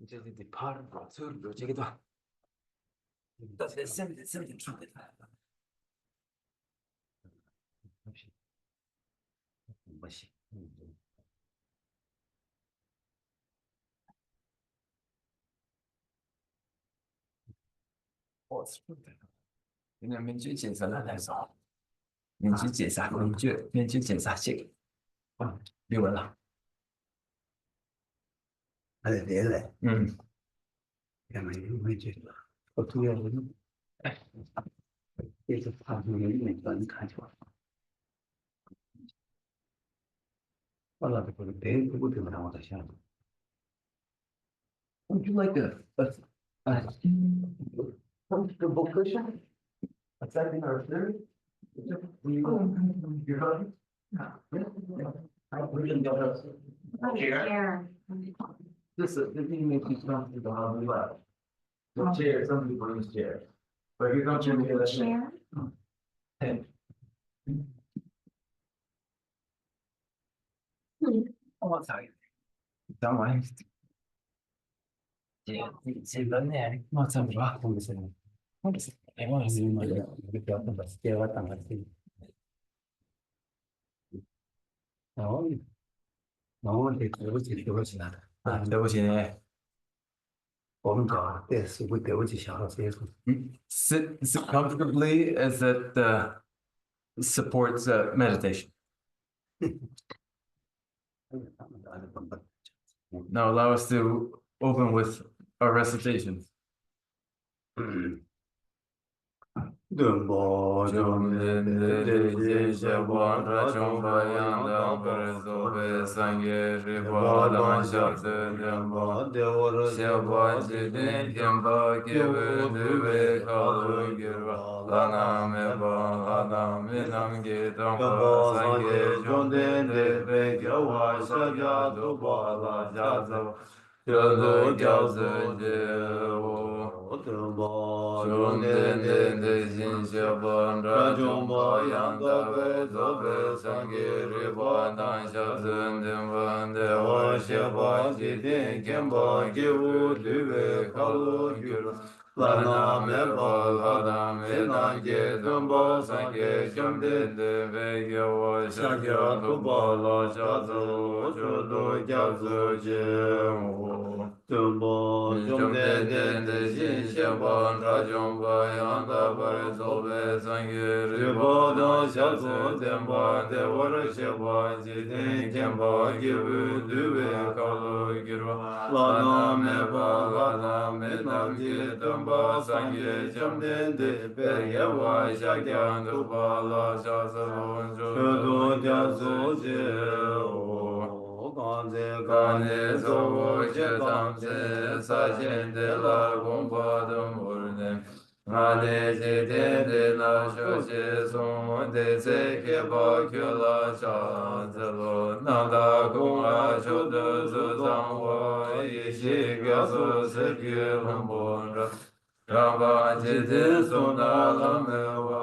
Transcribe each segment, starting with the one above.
이제 part 소를 묘지기도 하. 다시 쌤 준비다. 맛이. 그냥 민주检查来说，民主检查系，别问了。对对，干嘛没觉得？我主要是，也是怕你们专看出来。我那个不是对，我听不到我在想。Would you like a comfortable cushion? A second or third? You're hungry? We can go to chair. This thing makes you comfortable on the left. The chair, some people use chairs. But you're going to be the chair. Hey. Oh, sorry. Don't mind. C'est donné avec moi, ça me va. Et moi, c'est moi, non, c'est Sit comfortably as it supports meditation. Now allow us to open with our recitation. Dumbo Jomden de Shabon Rachon Bayan Damper Sobe Sange Riba Dan Shabde Demba Devor Shabba Jidin Kemba Kebe Dube Kalu Girva Lana Meba Lana Minam Gitamba Sange Jomden de Begawa Shagya Duba La Jazava Jodo Gyalze Jevo Shomden de Jin Shaban Rajomba Yanda Bezobe Sange Riba Dan Shabden Demban Dewa Shaba Jidin Kemba Givu Dube Kalu Gyuru Lana Meba Lana Minan Gedumba Sange Shomden de Begawa Shagya Duba La Jazo Jodo Gyalze Jevo Jomden de Jin Shaban Rajomba Yanda Bezobe Sange Riba Dan Shabden Demban Dewa Shaba Jidin Kemba Givu Dube Kalu Gyuru Lana Meba Lana Minan Gedumba Sange Shomden de Begawa Shagya Duba La Jazo Jodo Gyalze Jevo Kane Zobo Chetamse Sajen de la Gompa Dumurne Ngane Jiten de la Shoshe Son de Seke Bakula Chazelo Nanda Kunga Shodo Zuzangwa Yishi Gyaso Seke Lumbonra Ramba Jiten Sunda Lamewa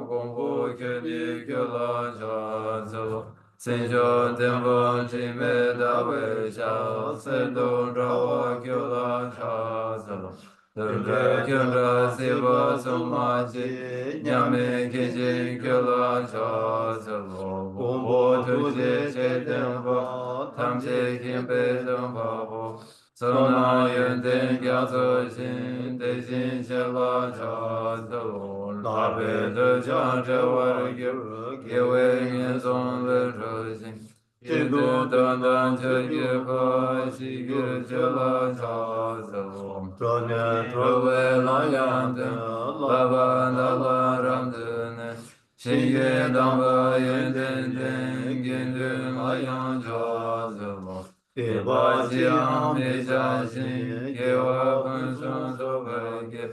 Gompo Kyuni Kyula Chazelo Senjo Tembo Chime Dawe Sha Sendo Rawa Kyula Chazelo Durga Kyura Siva Sumachi Nyame Kijin Kyula Chazelo Gombo Tuje Che Tembo Tamche Kimpe Tembo Sona Yenten Gyaso Shin Deshin Shela Chazelo Labe De Chan Chewar Gyewe Nyen Son Le Choshin Chidu Dan Dan Che Gyepa Shigir Chela Chazelo Trowe Lan Yanten Laba Nala Ramdene Shinge Damba Yenten Den Gendun Ayan Chazelo Eba Jiang Me Jashin Gewa Punsun Sobeke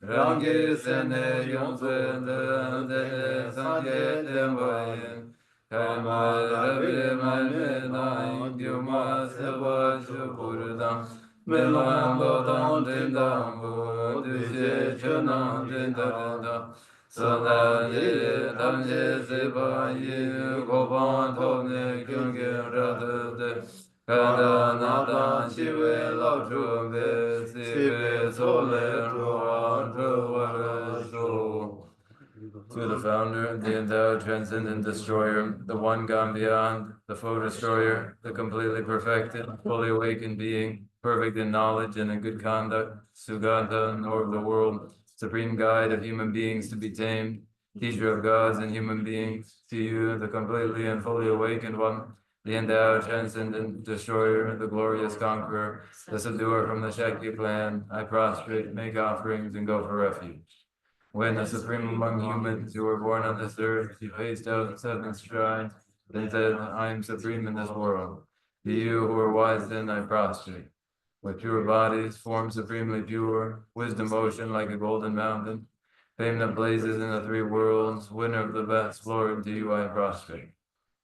Rangi Sene Yonsen De Sange Tembayen Kaima Rabi Manena Gyuma Seba Shupurdan Milan Lodan Dindambu Dushe Chunan Dindarada Sana Ye Tamje Seba Yi Goban Tobne Kyungin Radade Kada Nadan Shive to the founder, the endowed, transcendent destroyer, the one gone beyond, the foe destroyer, the completely perfected, fully awakened being, perfect in knowledge and in good conduct, Sugata, Lord of the world, supreme guide of human beings to be tamed, teacher of gods and human beings, to you, the completely and fully awakened one, the endowed, transcendent destroyer, the glorious conqueror, the subduer from the Shakti clan, I prostrate, make offerings, and go for refuge. When the supreme among humans who were born on this earth, he paced out seven strides, then said, I am supreme in this world. To you who are wise then I prostrate. With pure bodies, form supremely pure, wisdom ocean like a golden mountain, fame that blazes in the three worlds, winner of the best, Lord, to you I prostrate.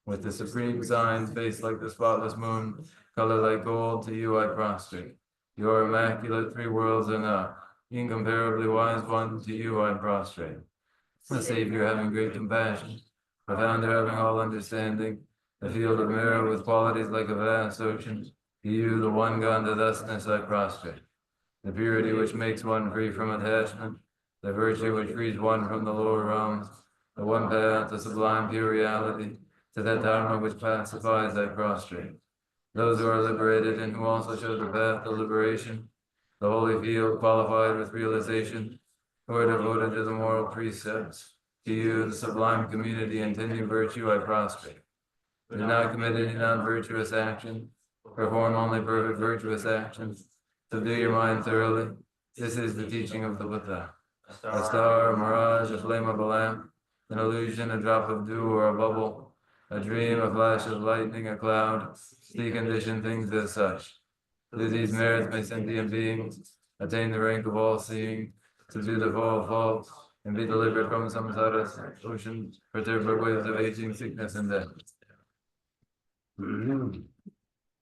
With the supreme signs, face like the spotless moon, color like gold, to you I prostrate. Your immaculate three worlds enough, incomparably wise one, to you I prostrate. The Savior having great compassion, the Founder having all understanding, the field of mirror with qualities like a vast ocean, to you, the one gone to thusness, I prostrate. The purity which makes one free from attachment, the virtue which frees one from the lower realms, the one path to sublime pure reality, to that dharma which pacifies, I prostrate. Those who are liberated and who also show the path to liberation, the holy field qualified with realization, who are devoted to the moral precepts, to you, the sublime community intending virtue, I prostrate. Do not commit any non-virtuous action, perform only perfect virtuous actions, subdue your mind thoroughly. This is the teaching of the Buddha. A star, a mirage, a flame of a lamp, an illusion, a drop of dew or a bubble, a dream, a flash of lightning, a cloud, see conditioned things as such. Through these merits may sentient beings attain the rank of all-seeing, subdue the foe of faults, and be delivered from samsara's ocean, perturbed by waves of aging, sickness, and death.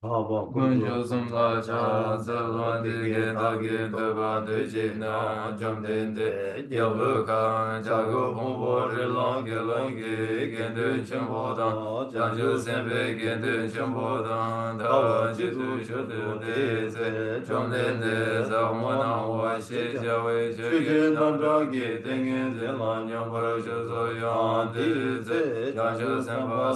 Kunjo sumla cha salwan de ge da ge da ba de je na jam den de yabu ka cha go pon bo re long ge gen de chen bo da jang ju sen be gen de chen bo da da ji tu shu de se jom den de za mo na wa xie jia wei zhe ge dan da ge den ge zen la nyang ba ro shu so yang de ze jang ju sen ba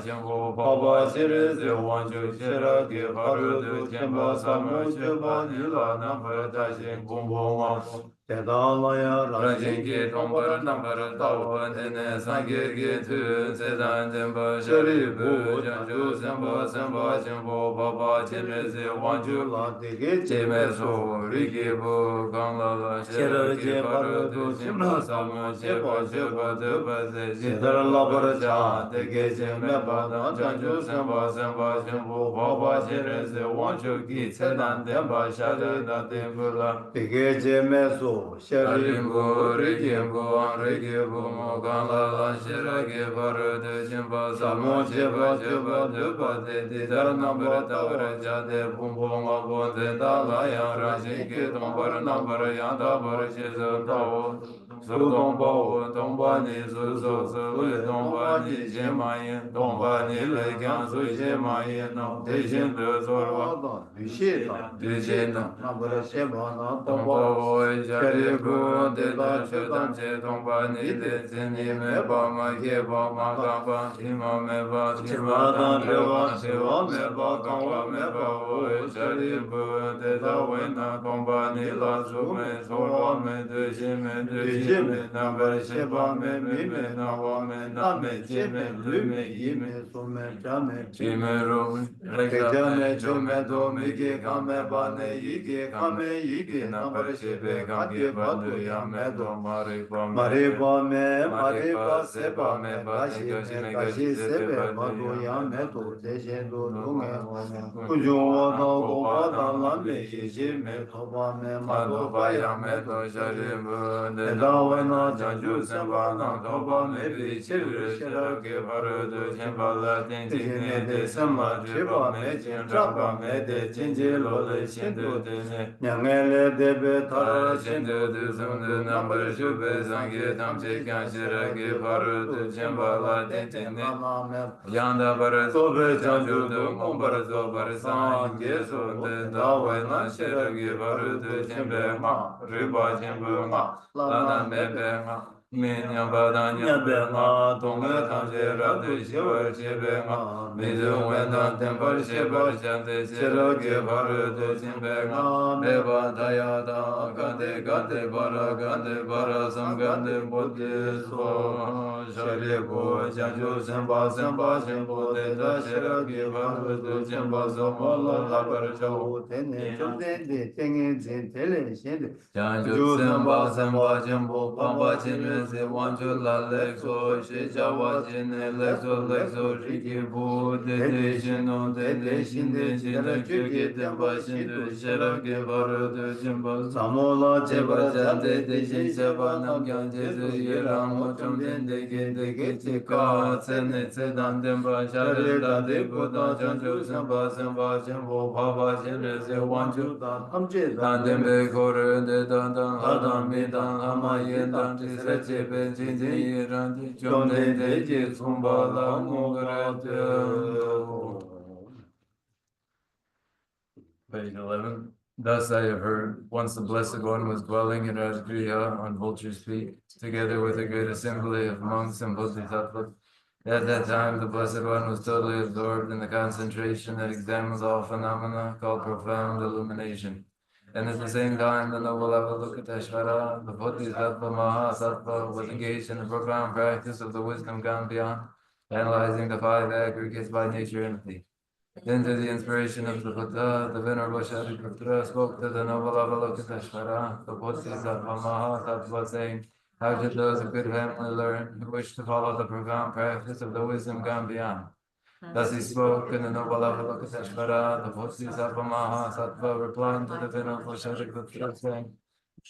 chen bo pa ba xie re ze wang ju xie ra ge pa ru de chen ba sa mo che ba ni la na ba da xin gong bo ma te da la ya ra xin ge tong ba na ba da wo de ne san ge tu se dan den ba she ri bu jiang ju sen ba chen bo pa ba chen re ze wang ju la de ge che me so ri ge bu gang la she ra ge pa ru de chen ba sa mo che ba de ba ze ji da la ba ra cha de ge che me ba da jiang ju sen ba chen bo pa ba chen re ze wang ju gi che dan den ba sha de da den bu la de ge che me so she ri bu ri ge bu mo gang la she ra ge pa ru de chen ba sa mo che ba de ba de da na ba da ra ja de bum bum ma bo de da la ya ra shi ge dong ba na ba ya da ba ra she zo da wo su dong ba wo dong ba ni su le dong ba ni je ma yin dong ba ni le gan su je ma yin no de xin de zo wa du xie da na ba ra she ba na dong ba wo ja de bu de da che dan che dong ba ni de zin ni me ba ma ge ba ma ga ba chi ma me ba chi ma dan re wa che wa me ba gang wa me ba wo ja de bu de da we na dong ba ni la su me so wa me de xin me na ba ra she ba me na wa me na me che me lu me yi me so me cha me chi me ro re ga me cho me do me ge ga me ba ne yi ge ga me yi ge na ba ra she be ga ge ba du ya me do ma re ba se ba me ba shi ga shi se be ba du ya me do de she do du me ku ju wa da go ba da la me yi shi me to ba me ma do ba ya me do sha ri bu de da wa na ja ju se ba na do ba me bi chi ru she ra ge ba ru de chen ba la den ji ne de sa ma ji ba me chen ra ba me de chen ji lo le chen du de ne nyang le de be ta chen du de sum de na ba shu be sang ge tam che kan she ra ge ba ru de chen ba la den ji ne yang da ba ra so be chang ju de mong ba ra so ba ra sang ge so de da wa na she ra ge ba ru de chen be ma ri ba chen bu ma la na me be ma Minya Badanya Bema, Tonga Tanje Rade Shiva Shibema, Mizum Wendan Temple Shiva Shante Shirake Bharata Jimbega, Beba Dayada, Gande Gande Bara Gande Bara Samgande Bodhisattva, Sharipo, Janju Semba Semba Sembo Deda Shirake Bharata Jimba Samala Labar Jau, Tene Chokde, Tengen Zen Tele Shende, Janju Semba Semba Jimbo Pamba Jimbe Se Wanju La Lexo Shijawa Jine Lexo Lexo Shiki Bu Dede Shino Dede Shinde Shinde Kyuki Tempa Shindu Shirake Bharata Jimba Samola Cheba Chebra Jante Jante Deshi Deshi Cheba Seba Nam Nam Kyan Jesu Jesu Yeram Yeram Mochom Mochom Den Deke Deke Deke Deke Tika Tika Tsene Tsene Tsedan Tsedan Demba Shari Shari Dade Dade Buddha Buddha Chanchu Chanchu Semba Samba Semba Samba Sembo Shambo Baba Baba Jene Se Jene Wanchu Wanju Dan Amche Dan Dan Deme Dembe Kore De Dan Dan Hadam Hadam Mi Midan Dan Hama Hama Yen Dan Yedan Tise Tisra Chepe Chepe Jin Jin Jin Yiran Di Chom Chom Den Den De Ji Deje Tsumba Tsumba La La Mungare Mungara De Tembo. Page 11. Thus I have heard, once the Blessed One was dwelling in Rajgriha on Vulture's Peak, together with a great assembly of monks and Bodhisattvas. At that time, the Blessed One was totally absorbed in the concentration that examines all phenomena called profound illumination. And at the same time, the noble Avalokiteshvara, the Bodhisattva Mahasattva, was engaged in the profound practice of the wisdom gone beyond, analyzing the five aggregates by nature empty. Then, to the inspiration of the Buddha, the Venerable Shantideva spoke to the noble Avalokiteshvara, the Bodhisattva Mahasattva, saying, how should those of good family learn who wish to follow the profound practice of the wisdom gone beyond? Thus he spoke, and the noble Avalokiteshvara, the Bodhisattva Mahasattva, replied to the Venerable Shantideva, saying,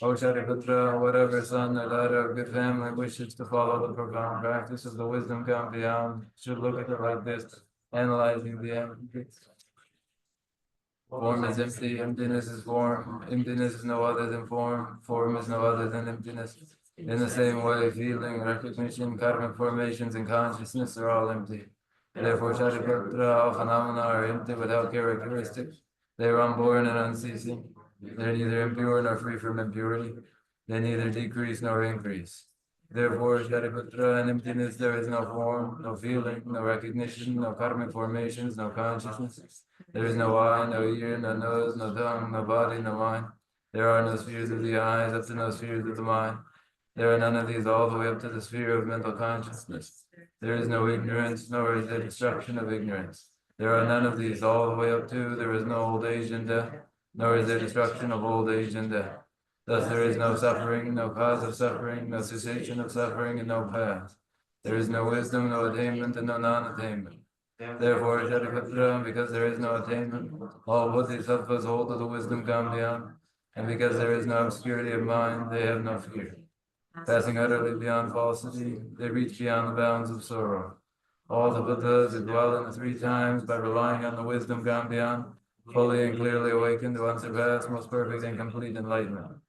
O Shariputra, whatever son or daughter of good family wishes to follow the profound practice of the wisdom gone beyond should look at it like this, analyzing the aggregates. Form is empty, emptiness is form, emptiness is no other than form is no other than emptiness. In the same way, feeling, recognition, karmic formations, and consciousness are all empty. Therefore, Shariputra, all phenomena are empty without characteristics. They are unborn and unceasing. They're neither impure nor free from impurity. They neither decrease nor increase. Therefore, Shariputra, in emptiness there is no form, no feeling, no recognition, no karmic formations, no consciousness. There is no eye, no ear, no nose, no tongue, no body, no mind. There are no spheres of the eyes up to no spheres of the mind. There are none of these all the way up to the sphere of mental consciousness. There is no ignorance, nor is there destruction of ignorance. There are none of these all the way up to, there is no old age and death, nor is there destruction of old age and death. Thus there is no suffering, no cause of suffering, no cessation of suffering, and no path. There is no wisdom, no attainment, and no non-attainment. Therefore, Shariputra, because there is no attainment, all Bodhisattvas hold to the wisdom gone beyond, and because there is no obscurity of mind, they have no fear. Passing utterly beyond falsity, they reach beyond the bounds of sorrow. All the Buddhas who dwell in the three times by relying on the wisdom gone beyond, fully and clearly awakened to unsurpassed, most perfect and complete enlightenment.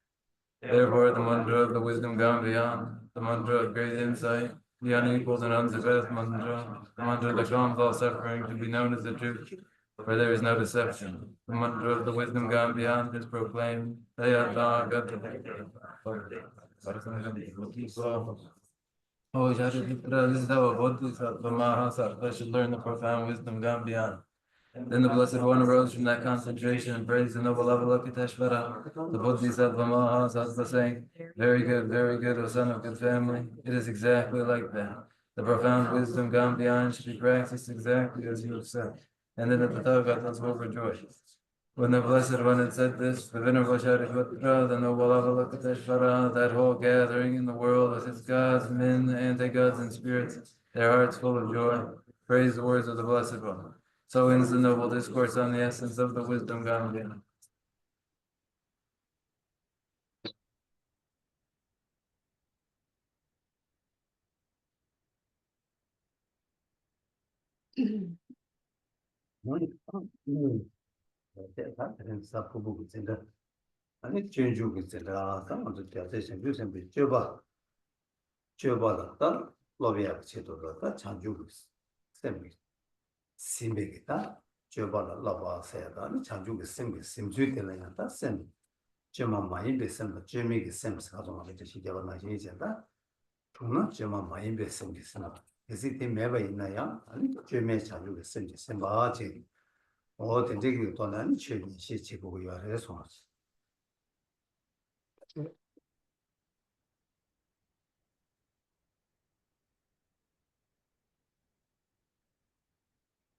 Therefore, the mantra of the wisdom gone beyond, the mantra of great insight, the unequaled and unsurpassed mantra, the mantra that calms all suffering, to be known as the truth, where there is no deception. The mantra of the wisdom gone beyond is proclaimed. Oh, Shariputra, this is how a Bodhisattva Mahasattva should learn the profound wisdom gone beyond. Then the Blessed One arose from that concentration and praised the noble Avalokiteshvara, the Bodhisattva Mahasattva, saying, very good, O son of good family. It is exactly like that. The profound wisdom gone beyond should be practiced exactly as you have said. And then the Tathagatas will rejoice. When the Blessed One had said this, the Venerable Shariputra, the noble Avalokiteshvara, that whole gathering in the world with its gods, men, anti-gods, and spirits, their hearts full of joy, praised the words of the Blessed One. So ends the noble discourse on the essence of the wisdom gone beyond. 사포부 진짜 아니 전주고 진짜 아무도 대세선 요즘에 쥐어봐다 로비아 제도다 장주고 셈이 심베기다 쥐어봐다 로바세다 아니 장주고 셈이 심주되는다 셈 쥐마 많이 베셈 쥐미기 셈스 가지고 이제 시작을 나시 이제다 중나 제마 마인베 생기스나 그래서 매바 있나야 아니 죄매 자주가 생기 생바지 된적이 또는 최근 시치고 요래서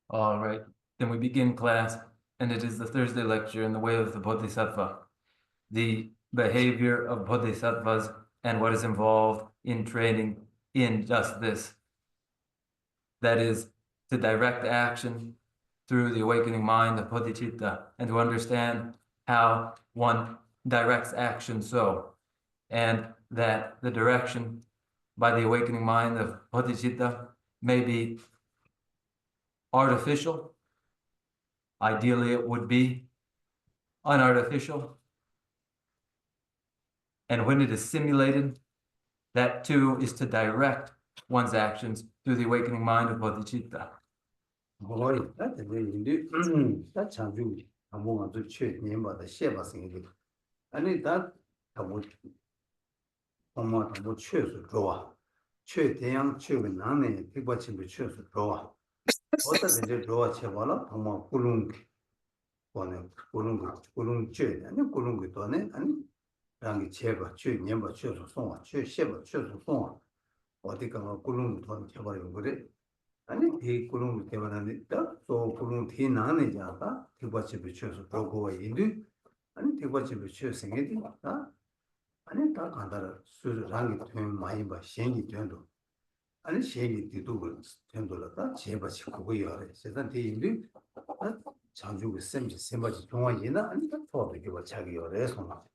All right, then we begin class, and it is the Thursday lecture in the way of the Bodhisattva, the behavior of Bodhisattvas and what is involved in training in just this. That is, to direct action through the awakening mind of Bodhicitta, and to understand how one directs action so, and that the direction by the awakening mind of Bodhicitta may be artificial. Ideally, it would be unartificial. And when it is simulated, that too is to direct one's actions through the awakening mind of Bodhicitta. 거의 나한테 인디 다 장주 아무가 저 최년마다 셰바생이 아니 다뭐 엄마가 뭐 최소 좋아 최대양 최근 나네 백바침도 최소 좋아 어떤 이제 좋아 쳐봐라 엄마 꿀웅 보내 꿀웅 최 아니 꿀웅 또네 아니 랑이 제가 최년마 최소 송아 최셰바 최소 송아 어디가 꿀웅 돈 쳐버리고 그래 아니 이 꿀웅 때문에 또 꿀웅 티 나네 자가 백바침도 최소 보고 인디 아니 백바침도 최소 생기디 아니 다 간다라 수랑이 된 많이 봐 시행이 된도 아니 시행이 뒤도 된도라다 제바치 그거 열에 세상 대인들 장주의 셈지 셈바지 동안이나 아니 다 토하게 봐 자기 열에서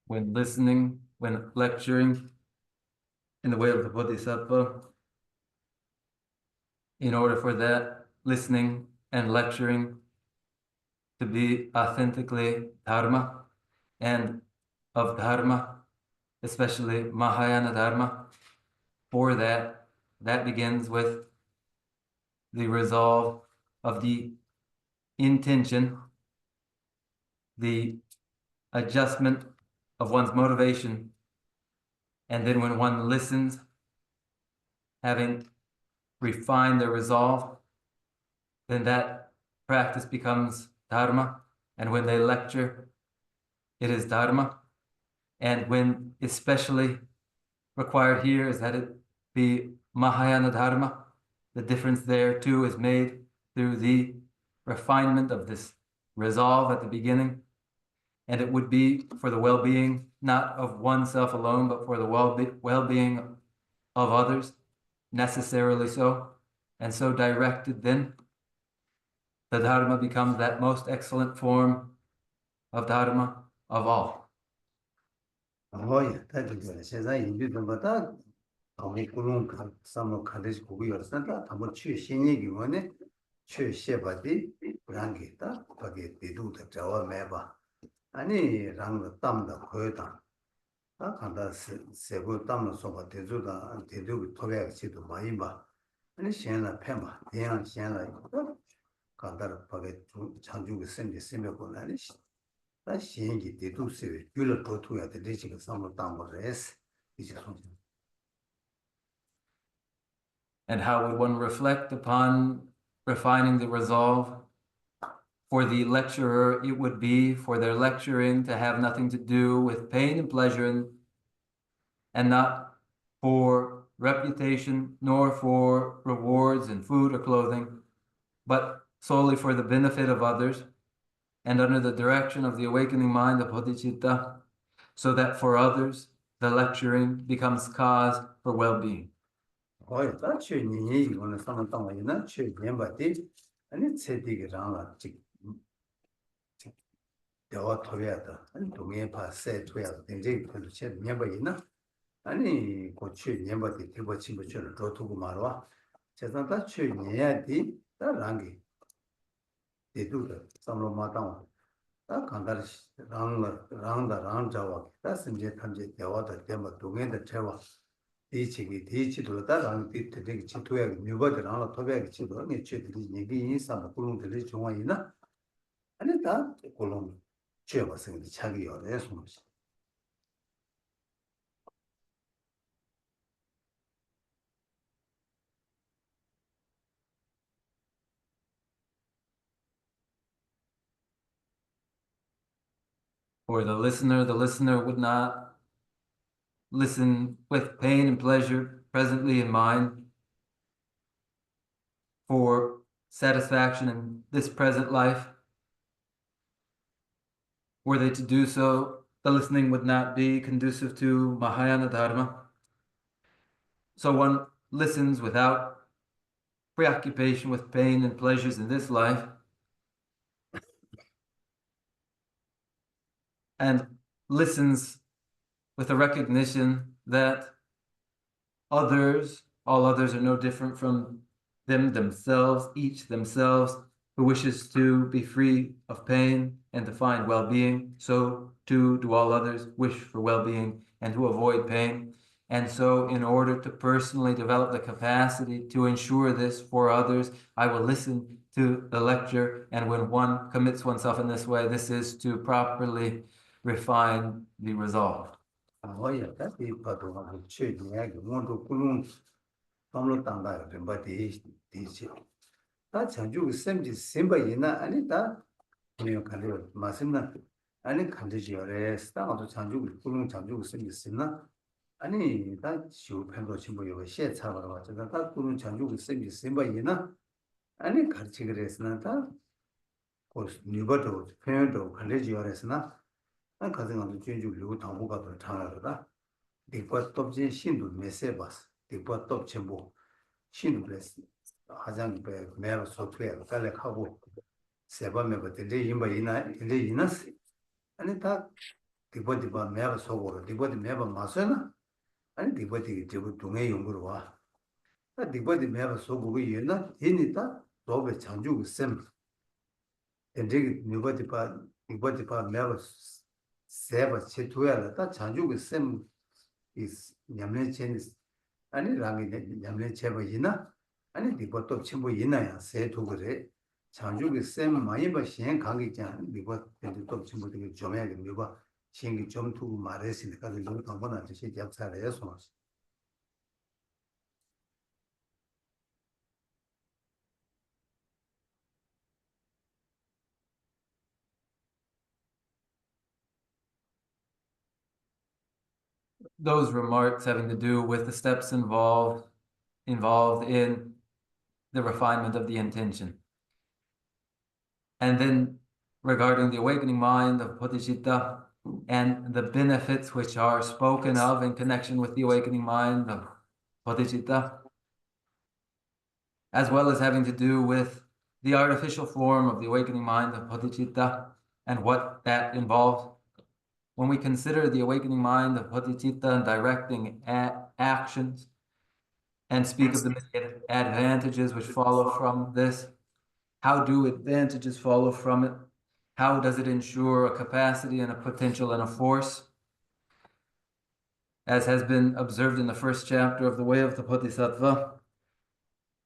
When listening, when lecturing in the way of the Bodhisattva, in order for that listening and lecturing to be authentically dharma, and of dharma, especially Mahayana dharma, for that begins with the resolve of the intention, the adjustment of one's motivation, and then when one listens, having refined their resolve, then that practice becomes dharma, and when they lecture, it is dharma, and when especially required here is that it be Mahayana dharma, the difference there too is made through the refinement of this resolve at the beginning. And it would be for the well-being, not of oneself alone, but for the well-being of others, necessarily so. And so directed then, the dharma becomes that most excellent form of dharma of all. 다들 세상 인류들마다 아무 그런 삼로 가르치 고기 열선다 아무 최신의 기원에 최셰바디 랑기다 거기에 대두다 저와 매봐 아니 랑도 땀다 거다 다 간다 세고 땀을 쏘고 대주다 대두고 토배가 지도 많이 봐 아니 시행라 패마 대양 시행라 간다 거기 장주고 생기 생각고 나니 다 시행기 대두세 귤을 도투야 될 지금 삼로 땀을 해서 이제 And how would one reflect upon refining the resolve? For the lecturer, it would be for their lecturing to have nothing to do with pain and pleasure, and not for reputation, nor for rewards in food or clothing, but solely for the benefit of others, and under the direction of the awakening mind of Bodhicitta, so that for others, the lecturing becomes cause for well-being. 다 최년이 이거는 사람 땅이나 최년바디 아니 세디기랑 대화 토야다 아니 동해 파세 토야다 굉장히 별로 최년바이나 아니 그 최년바디 대화 친구처럼 도투고 말와 제가 최년야디 다랑기 대두다 삼로 마땅 다 간다르 랑자와 다 심제 탐제 대화다 대마 동해의 대화 대치도 따라하는 되게 지도야 묘바들랑 토백이 지도 네 최들이 얘기 인사도 그런들이 중앙이나 아니 다 그런 죄버스는 자기 열에 숨지 For the listener would not listen with pain and pleasure presently in mind for satisfaction in this present life. Were they to do so, the listening would not be conducive to Mahayana Dharma. So one listens without preoccupation with pain and pleasures in this life, and listens with a recognition that all others are no different from themselves, each themselves, who wishes to be free of pain and to find well-being. So too do all others wish for well-being and to avoid pain. And so in order to personally develop the capacity to ensure this for others, I will listen to the lecture. And when one commits oneself in this way, this is to properly refine the resolve. 아야 다시 봐도 그 최근에 뭔도 그런 방로 땅다 뱀바디 디지 다 자주 샘지 셈바이나 아니 다 그냥 간대요 맞습니다 아니 간대지요래 스타도 자주 그런 자주 셈지 셈나 아니 다 쇼편도 친구요 시차로 왔잖아 다 그런 자주 셈지 셈바이나 아니 같이 그랬으나 다 고스 뉴버도 편도 간대지요래스나 한 가정은 전주로 당부가 더 잘하다. 대과 top 신도 메세바스. 대과 top 전부 신도 그랬어. 하장 배 매번 소프트웨어 깔래하고 세번에 버들이 이나스. 아니 다 대보디바 매번 소고로 대보디 매번 마서나. 아니 대보디 저거 동해 용으로 와. 다 대보디 매번 소고고 이나 이니다 도배 장주 셈. 엔데기 뉴버디바 매번 세바 체투야라 다 자주고 셈 is 냠내 체니스 아니 랑이 냠내 체바이나 아니 리버톱 첨부 이나야 세투 그래 자주고 셈 많이 봐 시행 강기자 리버톱 첨부 되게 좀 해야 돼 리버 시행이 좀 두고 말했으니까 너무 당번한 뜻이 잡사래요 손 Those remarks having to do with the steps involved in the refinement of the intention. And then regarding the awakening mind of Bodhisattva and the benefits which are spoken of in connection with the awakening mind of Bodhisattva, as well as having to do with the artificial form of the awakening mind of Bodhisattva and what that involves. When we consider the awakening mind of Bodhisattva and directing actions and speak of the advantages which follow from this, how do advantages follow from it? How does it ensure a capacity and a potential and a force? As has been observed in the first chapter of the Way of the Bodhisattva,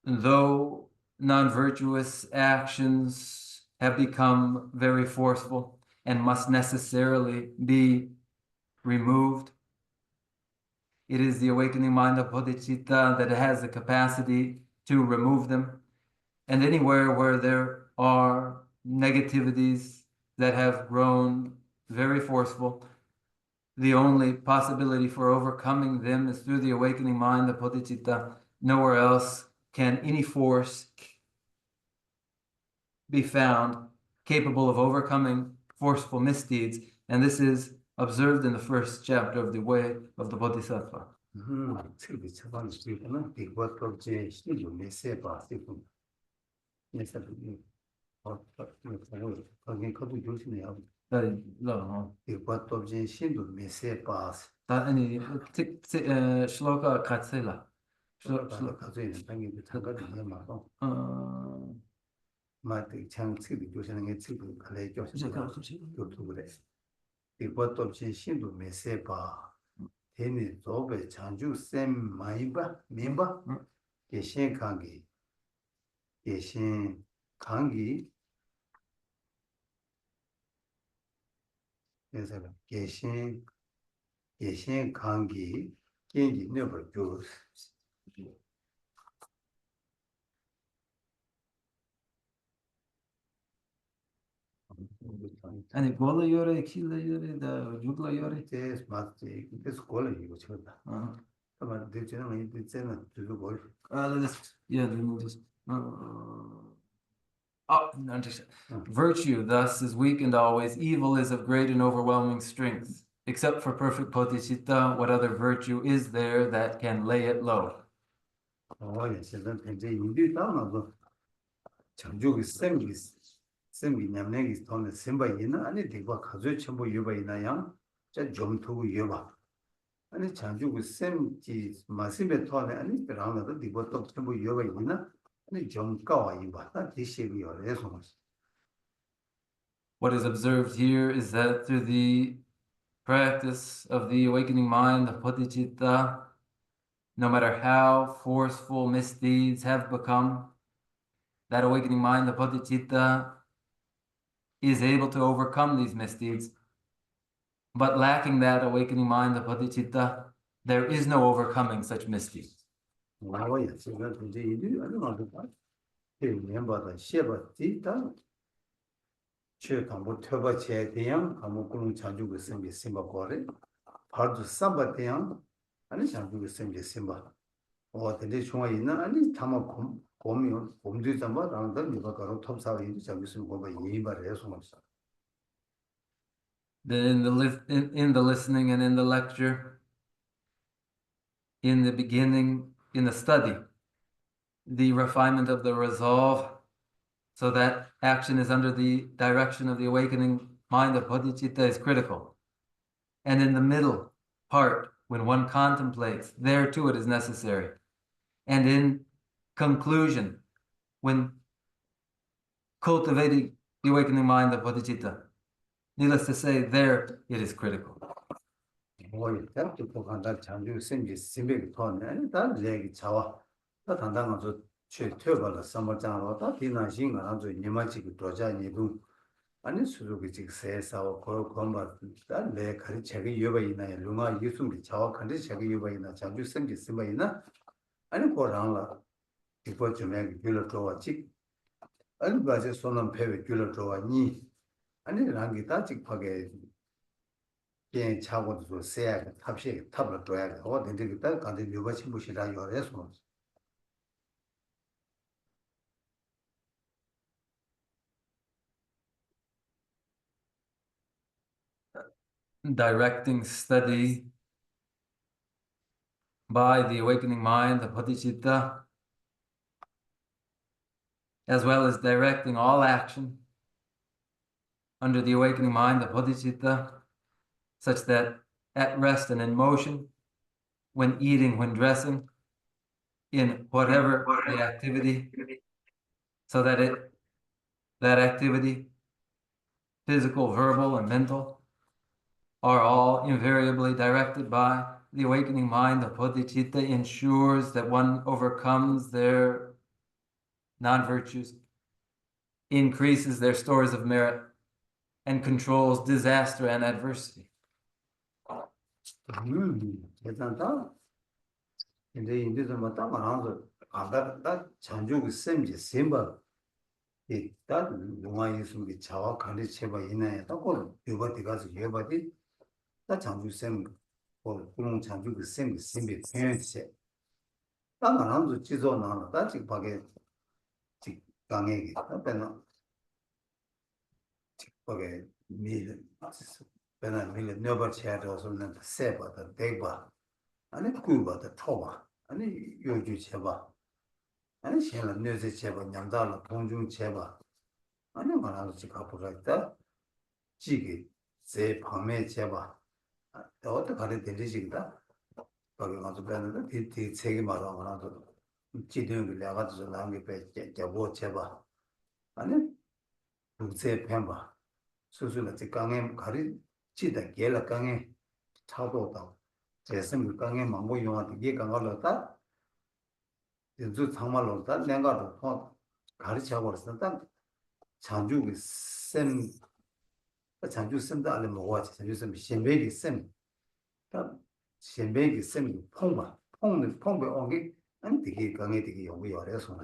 though non-virtuous actions have become very forceful and must necessarily be removed, it is the awakening mind of Bodhicitta that has the capacity to remove them. And anywhere where there are negativities that have grown very forceful, the only possibility for overcoming them is through the awakening mind of Bodhicitta. Nowhere else can any force be found capable of overcoming forceful misdeeds, and this is observed in the first chapter of the Way of the Bodhisattva. 마트 창측이 조사는 측도 갈래 조사가 교토 그래. 이것도 신도 메세바 teni zobe chanju sem maiba mimba geshen kangi geshen kangi gengi never goes. 아니 골라 요래 킬라 요래 다 죽라 요래 This must be this school you should. But the general is to the world. let's remove this. Understand. Virtue thus is weakened always. Evil is of great and overwhelming strength. Except for perfect bodhicitta, what other virtue is there that can lay it low? Oh, yes, and you do down. Chanju is semi Namnegis on the Simba Yina, and it was Kazu Chambo Yuba in a young, just jump to Yuba. And it Chanju with same cheese, Massive Tone, and it's around the debut of Chambo Yuba Yina, and it jump Kawa Yuba, not this shape your resonance. What is observed here is that through the practice of the awakening mind, the bodhicitta, no matter how forceful misdeeds have become, that awakening mind, the bodhicitta, is able to overcome these misdeeds. But lacking that awakening mind, the bodhicitta, there is no overcoming such misdeeds. Oh, yes, you got to do, I don't know what. Remember the Sheba Tita. Chirkambo Turba Che Tiang, Amokulum Chanju with Simbi Simba Kore, Pardu Samba Tiang, and Chanju with Simbi Simba. Or the Lishwaina, and Tamakum, Comio, Umdizamba, and then Nivakaro Top Savi, Chavisim Goba Yiba Resonance. Then in the listening and in the lecture, in the beginning, in the study, the refinement of the resolve, so that action is under the direction of the awakening mind of bodhicitta is critical. And in the middle part, when one contemplates, there too it is necessary. And in conclusion, when cultivating the awakening mind of bodhicitta, needless to say, there it is critical. Oh, you have to put on that Chanju Simbi Simbi Ton, and that leg Chawa, that Tandanga to Turba, Summer Town, that Tina Sing around to Nimachi Doja Nibu, and it's Suzuki says our Koro combat, that leg had Chagi Yuba in a Luma, Yusumi Chawa, and Chagi Yuba in a Chanju Simbi Simba, and go around before to make Gula Toa chick. And by just on pay Gula Toa knee, and then Rangitachi Page. Being traveled to say, Tapshi, tablet drag, or the digital continue watching Bushida your response. Directing study by the awakening mind, the bodhicitta, as well as directing all action under the awakening mind, the bodhicitta, such that at rest and in motion, when eating, when dressing, in whatever the activity, so that that activity, physical, verbal, and mental, are all invariably directed by the awakening mind. The bodhicitta ensures that one overcomes their non-virtues, increases their stores of merit, and controls disaster and adversity. In the Indizamata, that Chanju Simji Simba, that Luma is with Chawa Kandi Cheba in a Toko, Yubaticas Yabati, that Chanju Sim or Kulung Chanju Simbi parents said. That around the Chizona, that's a packet. Gangi, okay, million, when I never chat or something, the Seba, the Deba, and it grew about the Toba, and you Cheba, and she had a music Cheba, Yandala, Ponjun Cheba, and then when I was a couple like that, Jiggy, say Pame Cheba, the other kind of delicious that, but we want to ban the take about another. Chidung Lavatas along the Jabo Cheba, and then Luce Pemba, Susula Gange, Kari, Chida Gela Gange, Tabo, 재생 강에 망고 용한테 이게 강가로다 연주 참말로다 내가도 가르쳐 버렸어 딱 장주의 쌤 장주 쌤도 알아 먹어야지 장주 쌤 신배기 쌤딱 신배기 쌤이 퐁봐 퐁배 온게 안 되게 강에 되게 용이 어려서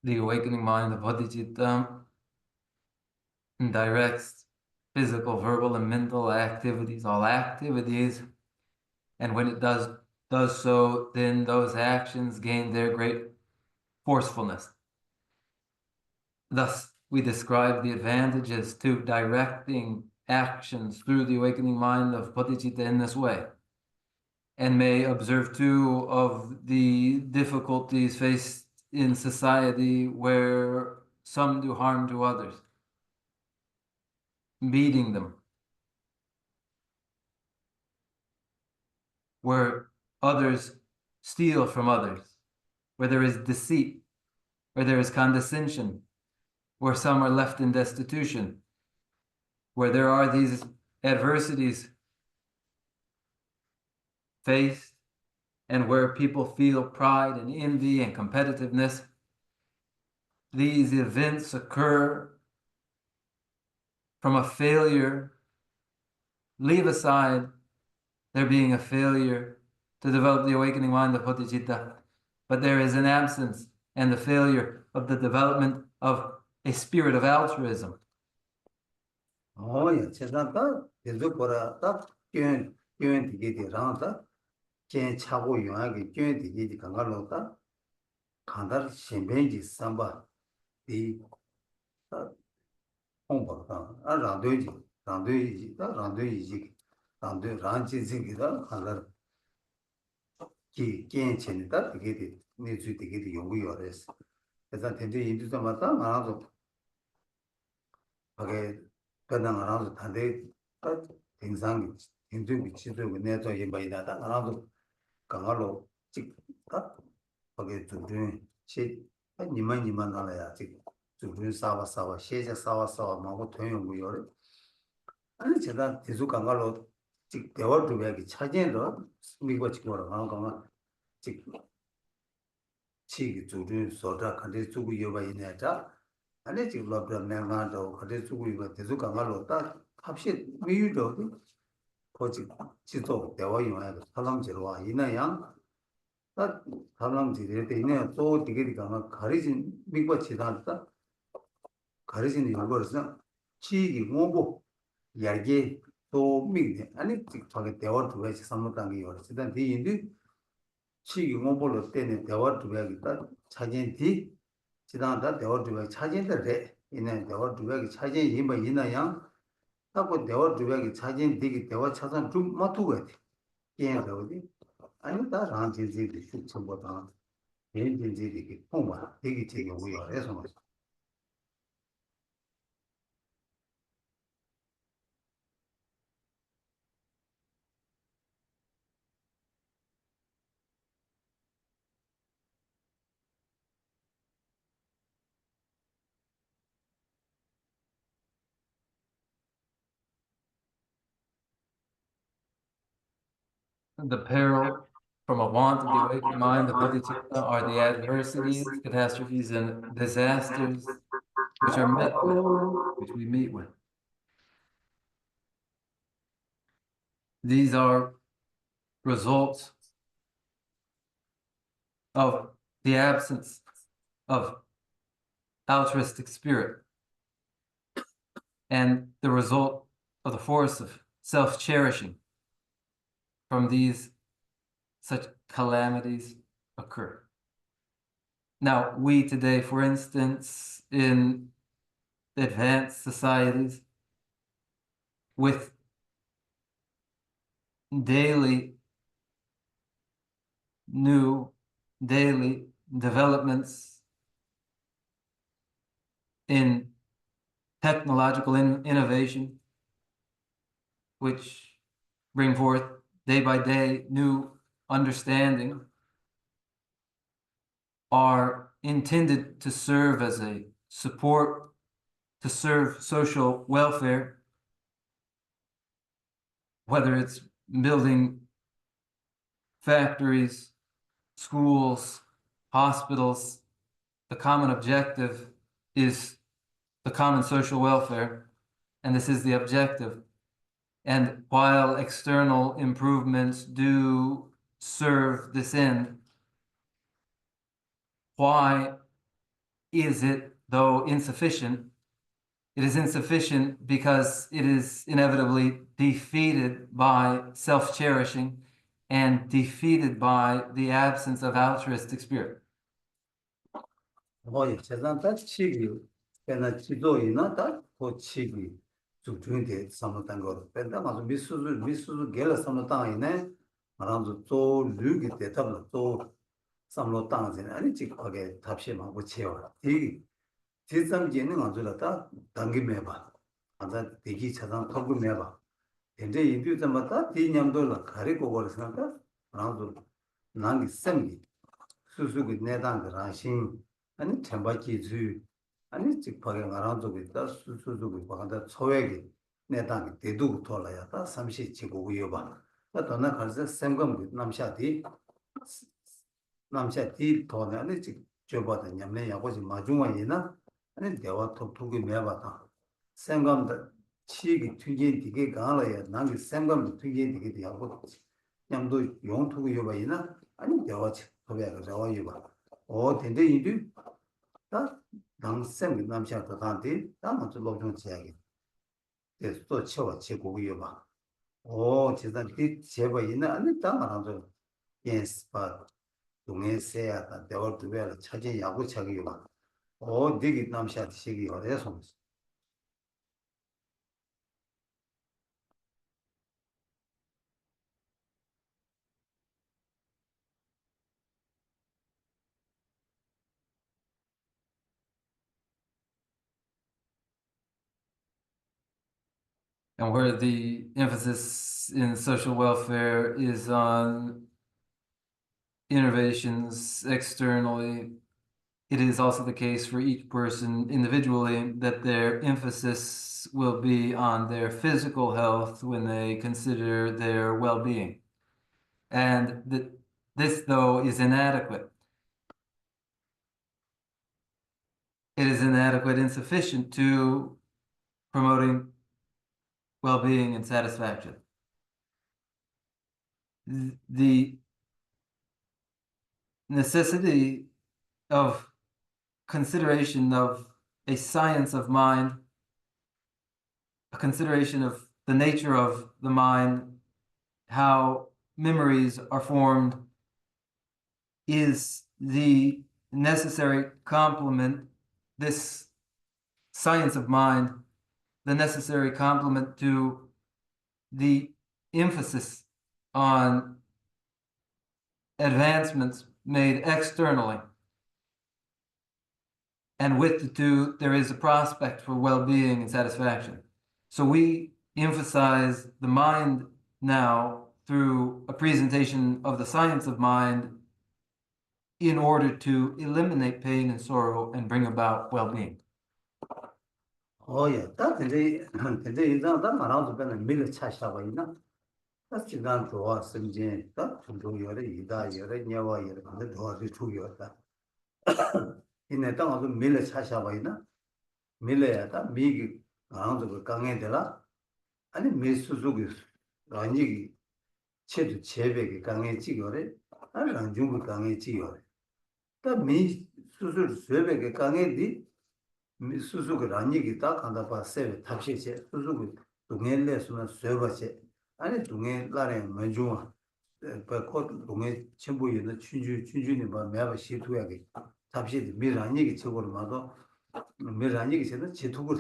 The awakening mind of Bodhisattva directs physical, verbal, and mental activities, all activities. And when it does so, then those actions gain their great forcefulness. Thus, we describe the advantages to directing actions through the awakening mind of Bodhicitta in this way, and may observe too of the difficulties faced in society where some do harm to others, beating them, where others steal from others, where there is deceit, where there is condescension, where some are left in destitution, where there are these adversities faced, and where people feel pride and envy and competitiveness. These events occur from a failure. Leave aside there being a failure to develop the awakening mind of Bodhicitta, but there is an absence and the failure of the development of a spirit of altruism. 야, 제가 계속 보라 딱 교연 되게 되라다 제 차고 용하게 교연 되게 강가로다 간다 신변지 삼바 이 홍보다 라도이지 란지지기다 간다 기 괜찮다 되게 내주 되게 연구요래서 그래서 된대 인도도 맞다 말아도 하게 그냥 알아서 다들 등상 인도 지도 내서 예바이다다 알아서 강화로 찍다 거기에 두든 시 니만 나라야 지금 두든 사와 시제 사와 마고 통용고 요래 아니 제가 계속 강화로 직 대화 두배기 차진로 미고 지고로 강화 직 치기 두든 소다 간데 두고 예바이네다 아니 지금 러브라 내가도 그때 주고 이거 계속 강화로 딱 합시 미유도 거지 지도 대화 용어야 사람지로 와 이나양 딱 사람지에 되네 또 되게 강화 가리진 미과 지단다 가리진 이거서 치기 공부 이야기 또 미네 아니 저게 대화 두 가지 삼목단계 요래 일단 뒤인데 치기 공부로 때는 대화 두 가지 딱 찾은 뒤 지단다 대화 두 가지 찾은데 이내 대화 두 가지 찾은 이뭐 이나양 하고 대화 두 가지 찾은 뒤 대화 찾은 좀 맞두고 돼 얘네들이 아니 다 ranjin지 숙청보다 얘네들이 통과 되게 되게 우여해서 The peril from a want of the awakened mind of Bodhicitta are the adversities, catastrophes, and disasters which are met with, which we meet with. These are results of the absence of altruistic spirit and the result of the force of self-cherishing. From these, such calamities occur. Now, we today, for instance, in advanced societies, with daily developments in technological innovation, which bring forth day by day new understanding are intended to serve as a support, to serve social welfare, whether it's building factories, schools, hospitals. The common objective is the common social welfare, and this is the objective. And while external improvements do serve this end, why is it, though insufficient? It is insufficient because it is inevitably defeated by self-cherishing and defeated by the absence of altruistic spirit. 세상 다 치기 배나 지도이나 다 고치기 중중대 삼았던 거 뺀다 가서 미수주 게라 삼았다 이네 말아서 또 류기 대답을 또 삼로 땅에 아니 직하게 답시하고 채워 이 지상계는 안줄었다 당기 매봐 안자 대기 차상 턱을 매봐 근데 인류자마다 디냠돌라 가리고 버렸으니까 말아서 난기 셈기 수수기 내단들 하신 아니 템바기주 아니 직파게 말한다고 있다 수수수고 바간다 소액이 내단이 대두고 돌아야다 30 지고 위여봐 나도나 가서 생검 남샤디 돈에 아니 직 줘봐도 냠내 야고지 마중원이나 아니 대화 톡톡이 매봐다 생검도 치기 튀긴 되게 가라야 남이 생검도 튀긴 되게 하고 냠도 용투고 여봐이나 아니 대화 톡이야 저와 여봐 근데 이들 다 당생 남샤도 단데 다 먼저 로좀 지야기 그래서 또 쳐와 제고기 여봐 진짜 그 제보이나 아니 다 말하죠 예스파 동해세야다 대월두배를 차지 야구 차기 여봐 되게 남샤 시기 어디서 And where the emphasis in social welfare is on innovations externally, it is also the case for each person individually that their emphasis will be on their physical health when they consider their well-being. And this, though, is inadequate. It is inadequate, insufficient to promoting well-being and satisfaction. The necessity of consideration of a science of mind, a consideration of the nature of the mind, how memories are formed, is the necessary complement, this science of mind, the necessary complement to the emphasis on advancements made externally. And with the two, there is a prospect for well-being and satisfaction. So we emphasize the mind now through a presentation of the science of mind in order to eliminate pain and sorrow and bring about well-being. 다 근데 이상하다 말아도 배는 밀을 차샤가 있나? 다 지난 좋아 승진 다 중요열에 이다열에 녀와열에 근데 좋아서 중요하다. 이내 땅도 밀을 차샤가 있나? 밀려야다 미기 강도 강에 되라. 아니 밀수수기 아니 체도 제백이 강에 찍어래. 아니 중국 강에 찍어래. 다 밀수수 제백이 강에디 수수가 아니기 딱 한다 봐세 탑시체 수수가 동해내서는 쇠바체 아니 동해 나라에 먼저 그 동해 전부 있는 춘주니 봐 매바 시투야게 탑시 미라니기 저거로 봐도 미라니기 세는 제투고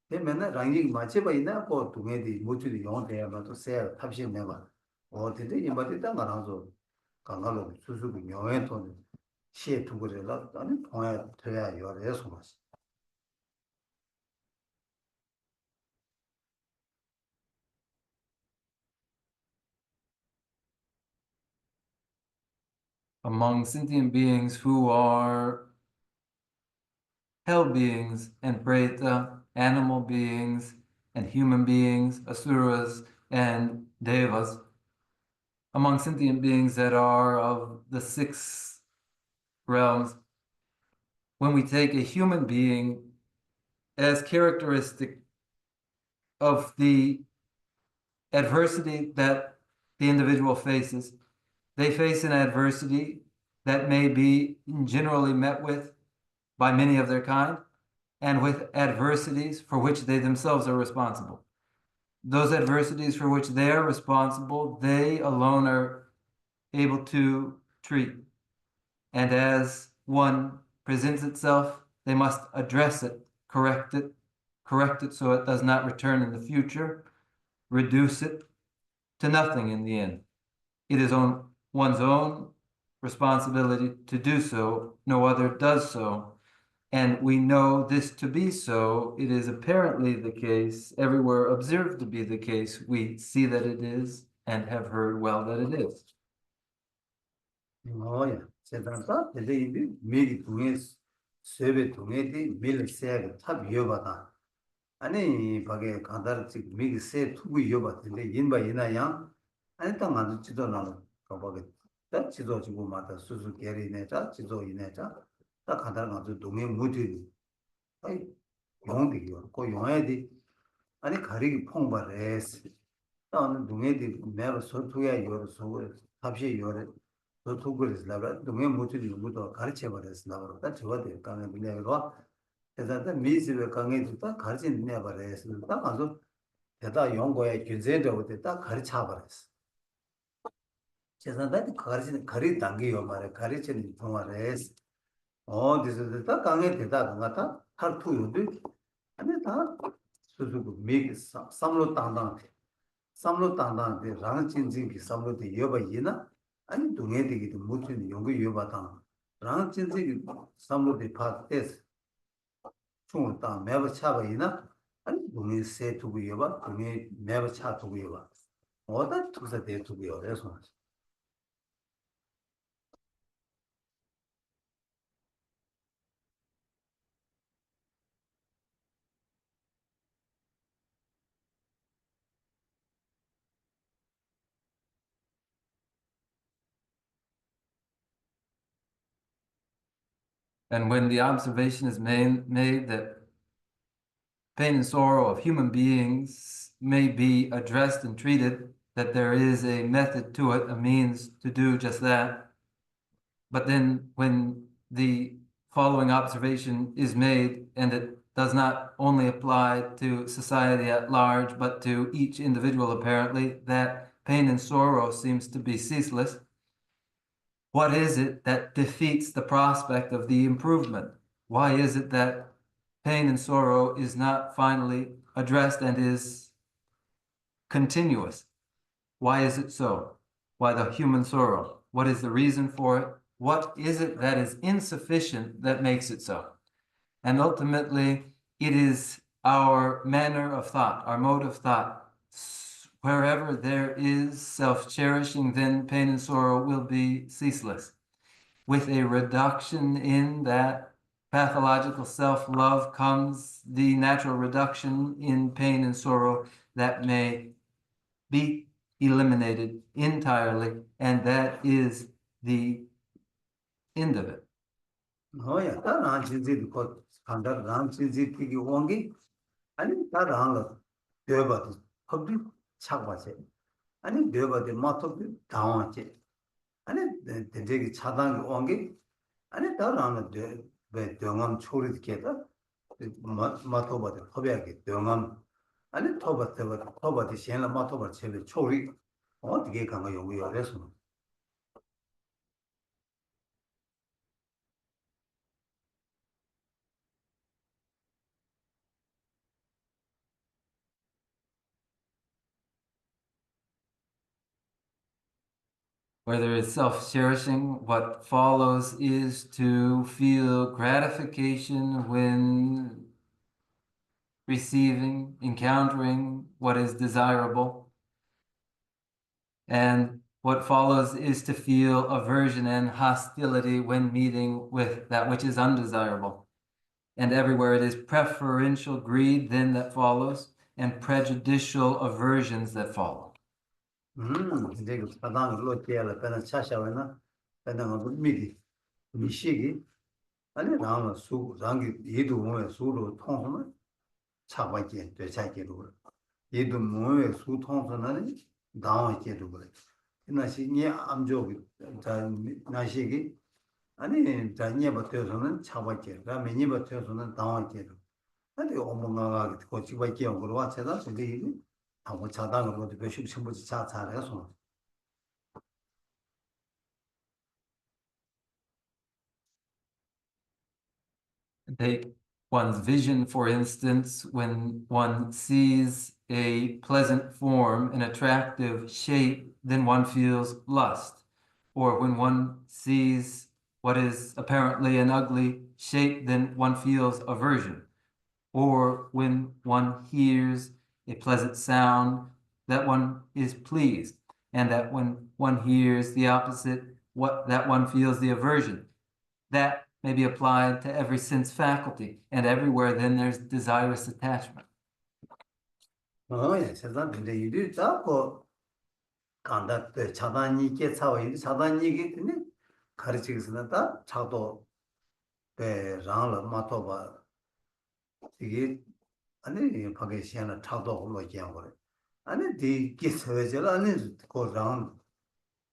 되면은 랑이 맞게 봐 있나 그 동해디 모두도 영대야 봐도 세 탑시 매봐 어디데 이마디 딱 말아서 강가로 수수가 영에 돈 시투고래라 아니 통해 돼야 요래서 맞지 among sentient beings who are hell beings and preta, animal beings and human beings, asuras and devas, among sentient beings that are of the 6 realms, when we take a human being as characteristic of the adversity that the individual faces, they face an adversity that may be generally met with by many of their kind, and with adversities for which they themselves are responsible. Those adversities for which they are responsible, they alone are able to treat. And as one presents itself, they must address it, correct it so it does not return in the future, reduce it to nothing in the end. It is on one's own responsibility to do so. No other does so. And we know this to be so. It is apparently the case, everywhere observed to be the case. We see that it is and have heard well that it is. 뭐야, 세상사 대대인데 미리 동에 세배 동에디 밀 세가 탑 이어받아. 아니 밖에 간다를 지금 미리 세 투구 이어받는데 인바 이나야 아니 딱 맞을 지도 나는 거기 딱 지도 지고 맞다 수수 계리네자 지도 이네자 딱 간다를 가지고 동에 무디 아이 용디요 그 용해디 아니 가리기 풍바레스 나는 동에디 매로 소투야 요로 소고 탑시 요래 소투고리스 라브라 동에 무디 무도 가르쳐 버렸어 나로 딱 저거들 강에 밀려가 대단히 미지를 강에 딱 가르쳐 내버렸어 딱 가서 대다 연구에 규제되고 딱 가르쳐 버렸어 제사한테 가르치는 단계요 말에 가르치는 동화레스 어디서 딱 강에 대다 같아 탈투요도 아니 다 수수고 미 삼로 땅땅데 랑진진기 삼로데 여바 이나 아니 동해되기도 못는 연구 여바다 랑진진기 삼로데 파테스 총다 매버 차바 이나 아니 동해 세 두고 여바 동해 매버 차 두고 여바 어다 투사 대 두고 여래서 And when the observation is made that pain and sorrow of human beings may be addressed and treated, that there is a method to it, a means to do just that. But then when the following observation is made, and it does not only apply to society at large, but to each individual apparently, that pain and sorrow seems to be ceaseless, what is it that defeats the prospect of the improvement? Why is it that pain and sorrow is not finally addressed and is continuous? Why is it so? Why the human sorrow? What is the reason for it? What is it that is insufficient that makes it so? And ultimately, it is our manner of thought, our mode of thought. Wherever there is self-cherishing, then pain and sorrow will be ceaseless. With a reduction in that pathological self-love comes the natural reduction in pain and sorrow that may be eliminated entirely, and that is the end of it. 뭐야, 다른 진지도 곧 간다 랑 진지티기 원기 아니 다른 되어봐도 겁이 차고하지 아니 되어봐도 마토도 당하지 아니 되게 차단 원기 아니 다른 왜 병암 초리게다 마토바도 법하게 병암 아니 토바도 시행라 마토바 제일 초리 어떻게 간가 연구요 그래서 Whether it's self-cherishing, what follows is to feel gratification when receiving, encountering what is desirable. And what follows is to feel aversion and hostility when meeting with that which is undesirable. And everywhere it is preferential greed then that follows, and prejudicial aversions that follow. 이제 그 사당으로 깨라 배는 차샤와나 배는 거 미디 미시기 아니 나는 수 장기 예도 뭐에 수로 통하면 차바게 되차게로 예도 뭐에 수 통하는 나와게도 그래 나시 니 암조 자 나시기 아니 자니에 버텨서는 차바게 그다음에 니 버텨서는 나와게도 아니 어머가가 고치바게 온 거로 와체다 근데 하고 차당으로 그 쉽심부지 차차해서 Take one's vision, for instance, when one sees a pleasant form, an attractive shape, then one feels lust. Or when one sees what is apparently an ugly shape, then one feels aversion. Or when one hears a pleasant sound, that one is pleased. And that when one hears the opposite, that one feels the aversion. That may be applied to every sense faculty, and everywhere then there's desirous attachment. 예, 세상 근데 이리 자고 간다 때 차단이 깨차와 이 차단이기 때문에 가르치기서는 다 차도 배랑을 맞춰봐 이게 아니 밖에 시야는 차도 올라 지어버려 아니 디 기서절 아니 고랑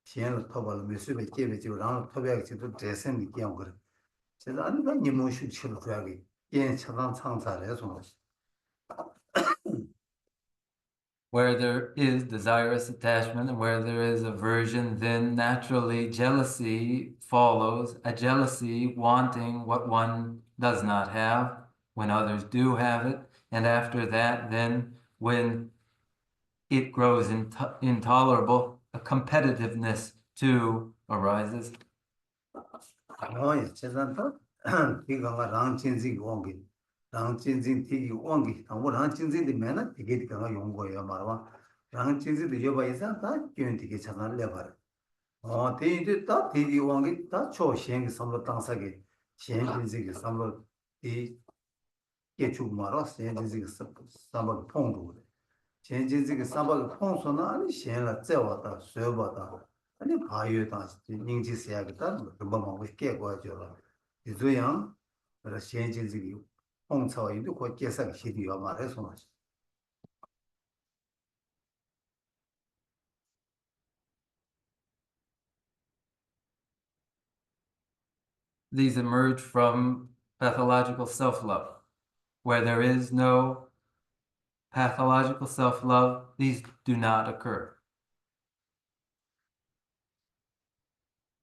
시야는 터발 미스베 깨베지고 랑 터베지도 대선 있게 그래 제가 아니 나 니모슈 치료 줘야기 예 차단 창사래서 Where there is desirous attachment and where there is aversion, then naturally jealousy follows, a jealousy wanting what one does not have when others do have it. And after that, then when it grows intolerable, a competitiveness too arises. 예, 제단도 이거가 랑진지 원기 랑진지 티기 원기 아무 랑진지도 매나 되게 그가 용 거예요 말아 랑진지도 여봐 있어 다 견디게 잠깐 내봐 대인도 다 대기 원기 다 초시행 선로 당사게 시행진지게 선로 이 개축 말아 시행진지게 선로 통도 시행진지게 선로 통소는 아니 시행을 째왔다 쇠봤다 아니 바유다 닝지세야겠다 금방 쉽게 거죠 이조양 그래서 시행진지기 홍차와인도 곧 계산 시디가 말해서 These emerge from pathological self-love. Where there is no pathological self-love, these do not occur.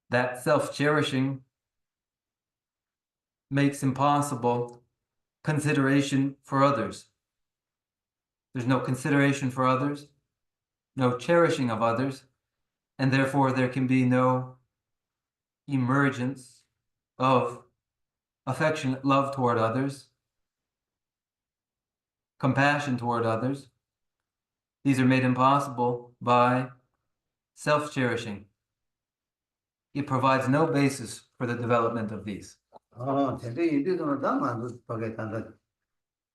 That self-cherishing makes impossible consideration for others. There's no consideration for others, no cherishing of others, and therefore there can be no emergence of affectionate love toward others, compassion toward others. These are made impossible by self-cherishing. It provides no basis for the development of these. 근데 이들은 다 만두 밖에 단다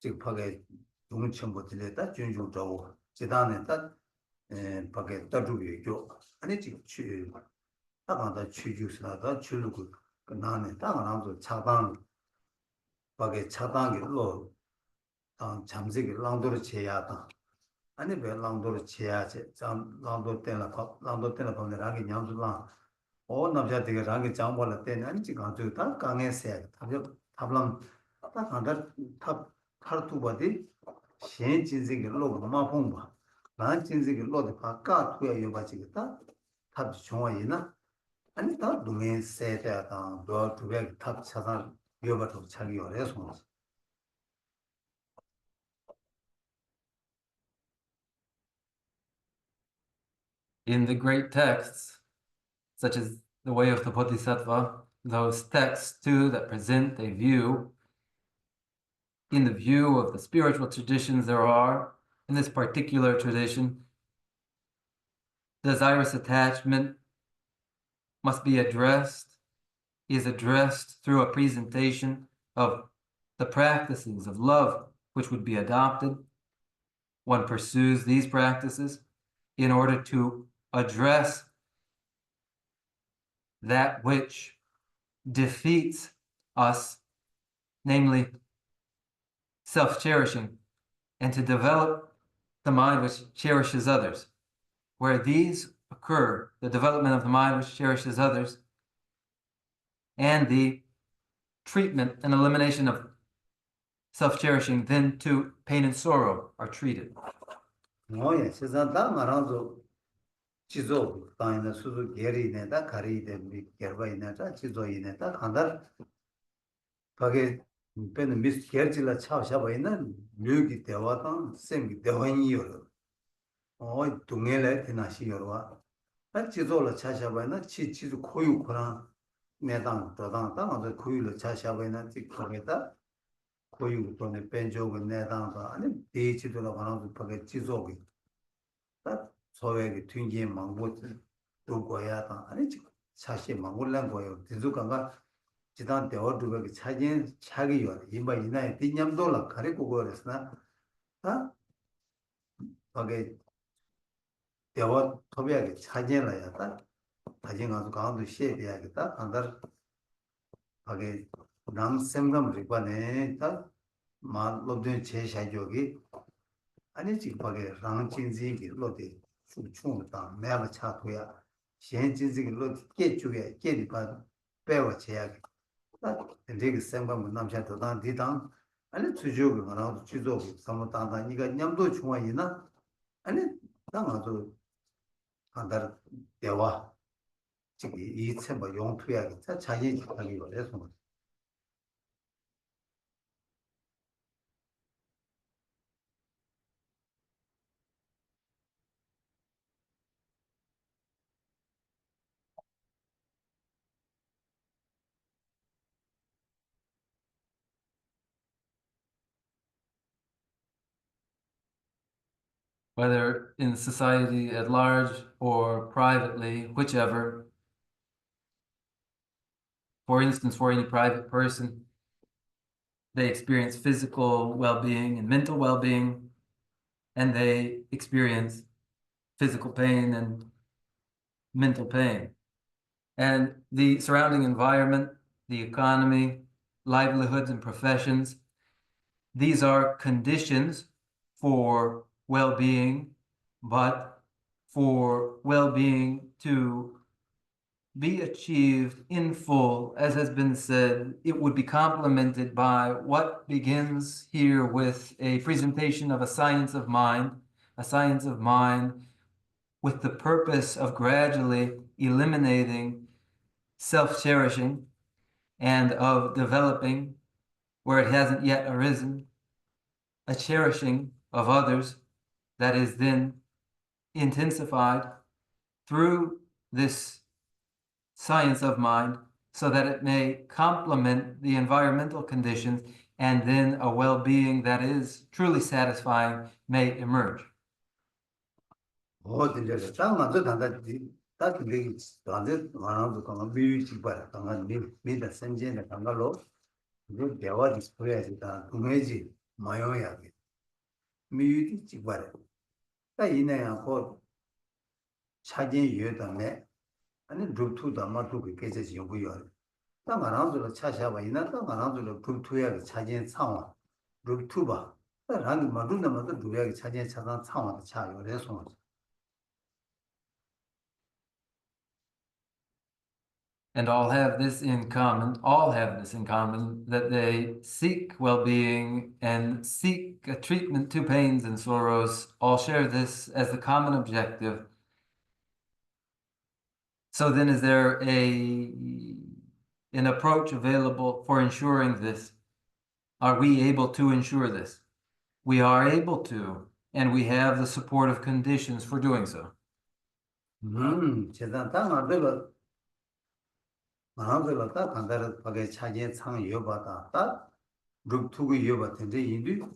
지금 밖에 중천부 들렸다 준중적으로 지단에 딱 밖에 떠주기 죠 아니 지금 취 나간다 취주스나다 줄고 그 나네 나가나도 차단 밖에 차단기로 잠재기 랑도를 제야다 아니 왜 랑도를 제야지 참 랑도 때나 보면 랑이 냠술랑 남자 되게 랑이 장벌을 때는 아니지 가지고 다 강해서 답람 딱 간다 탑 카르투바디 신진지기 로 마봉바 난 진지기 로데 바까 투야 요바지겠다 탑 중앙이나 아니 다 동에 세대다 도 두백 탑 차단 요바도 자기 어려서 In the great texts, such as the Way of the Bodhisattva, those texts too that present a view, in the view of the spiritual traditions there are, in this particular tradition, desirous attachment must be addressed, is addressed through a presentation of the practices of love which would be adopted. One pursues these practices in order to address that which defeats us, namely self-cherishing, and to develop the mind which cherishes others. Where these occur, the development of the mind which cherishes others, and the treatment and elimination of self-cherishing, then to pain and sorrow are treated. 뭐야, 세상 다 말아서 지조 땅에 수수 게리네 다 가리데 미 게바이네 다 지조이네 다 간다 가게 배는 미스 게르질라 차샤바이는 류기 대화당 셈기 대화이요 동해래 되나시요와 다 지조라 차샤바이나 지지도 고유코랑 내당 도당 당도 고유로 차샤바이나 지거게다 고유 돈에 벤조고 내당도 아니 대지도라 가나도 가게 지조기 딱 소외의 튕기 망고 두고야다 아니 사실 망고란 거예요. 대주가가 지단 대어두가 차진 차기요. 이마 이나에 띠냠돌라 가리고 그랬으나 다 거기 대어 토비하게 차진라야다. 다진 가서 강도 시에야겠다. 안달 거기 남생감 리반에 다 말로든 제샤족이 아니 지금 거기 랑진지기 로데 충충다 매가 차도야 현진지기 로데 깨주게 깨리바 배워 제약 근데 생각은 남자도 다 디당 아니 주주가 나도 주조 사무단다 니가 냠도 중앙이나 아니 당아도 한달 대화 지금 이 셈바 용투야 자기 하기 그래서 Whether in society at large or privately, whichever. For instance, for any private person, they experience physical well-being and mental well-being, and they experience physical pain and mental pain. And the surrounding environment, the economy, livelihoods and professions, these are conditions for well-being, but for well-being to be achieved in full, as has been said, it would be complemented by what begins here with a presentation of a science of mind with the purpose of gradually eliminating self-cherishing and of developing, where it hasn't yet arisen, a cherishing of others that is then intensified through this science of mind so that it may complement the environmental conditions, and then a well-being that is truly satisfying may emerge. 어디서 장만도 단다지 다들이 단데 만화도 강한 비유지 봐라 강한 미다 선제네 강가로 그 대화 디스플레이다 동해지 마요야게 미유지 찍봐라 다 이내하고 차진 유다네 아니 루투다 마투게 계제지 연구요 다 만화도 차샤바 이나 다 만화도 루투야 차진 상황 루투바 라는 마루나마도 루야게 차진 차상 상황 차요 그래서 And all have this in common, that they seek well-being and seek a treatment to pains and sorrows. All share this as the common objective. So then is there an approach available for ensuring this? Are we able to ensure this? We are able to, and we have the supportive conditions for doing so. 제단 땅아들로 마음들로 딱 간다를 하게 차지에 상 이어받아 딱 룩투고 이어받는데 인도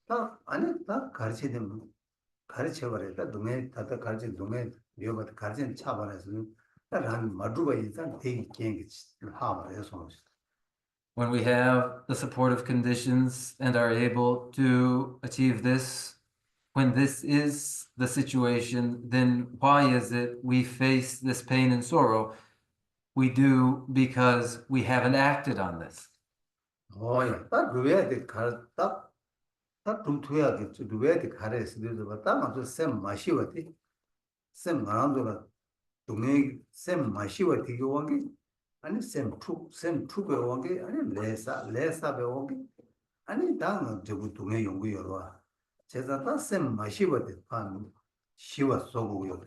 딱 아니 딱 가르치는 가르쳐버렸다 동네 다다 가르치 동네 여기 가진 차반에서는 한 마주가 이상 되게 경기 하면서 When we have the supportive conditions and are able to achieve this, when this is the situation, then why is it we face this pain and sorrow? We do because we haven't acted on this. 야, 딱 루에야 돼. 딱 루트야 돼. 루에야 돼. 가래서 그래서 딱 아주 샘 마시와 돼. 샘 나란도라 동네 샘 마시와 되게 원게 아니 샘 투베 원게 아니 레사 배원게 아니 당 저거 동네 연구 여러 제가 다샘 마시와 돼. 반 시와 쏘고요.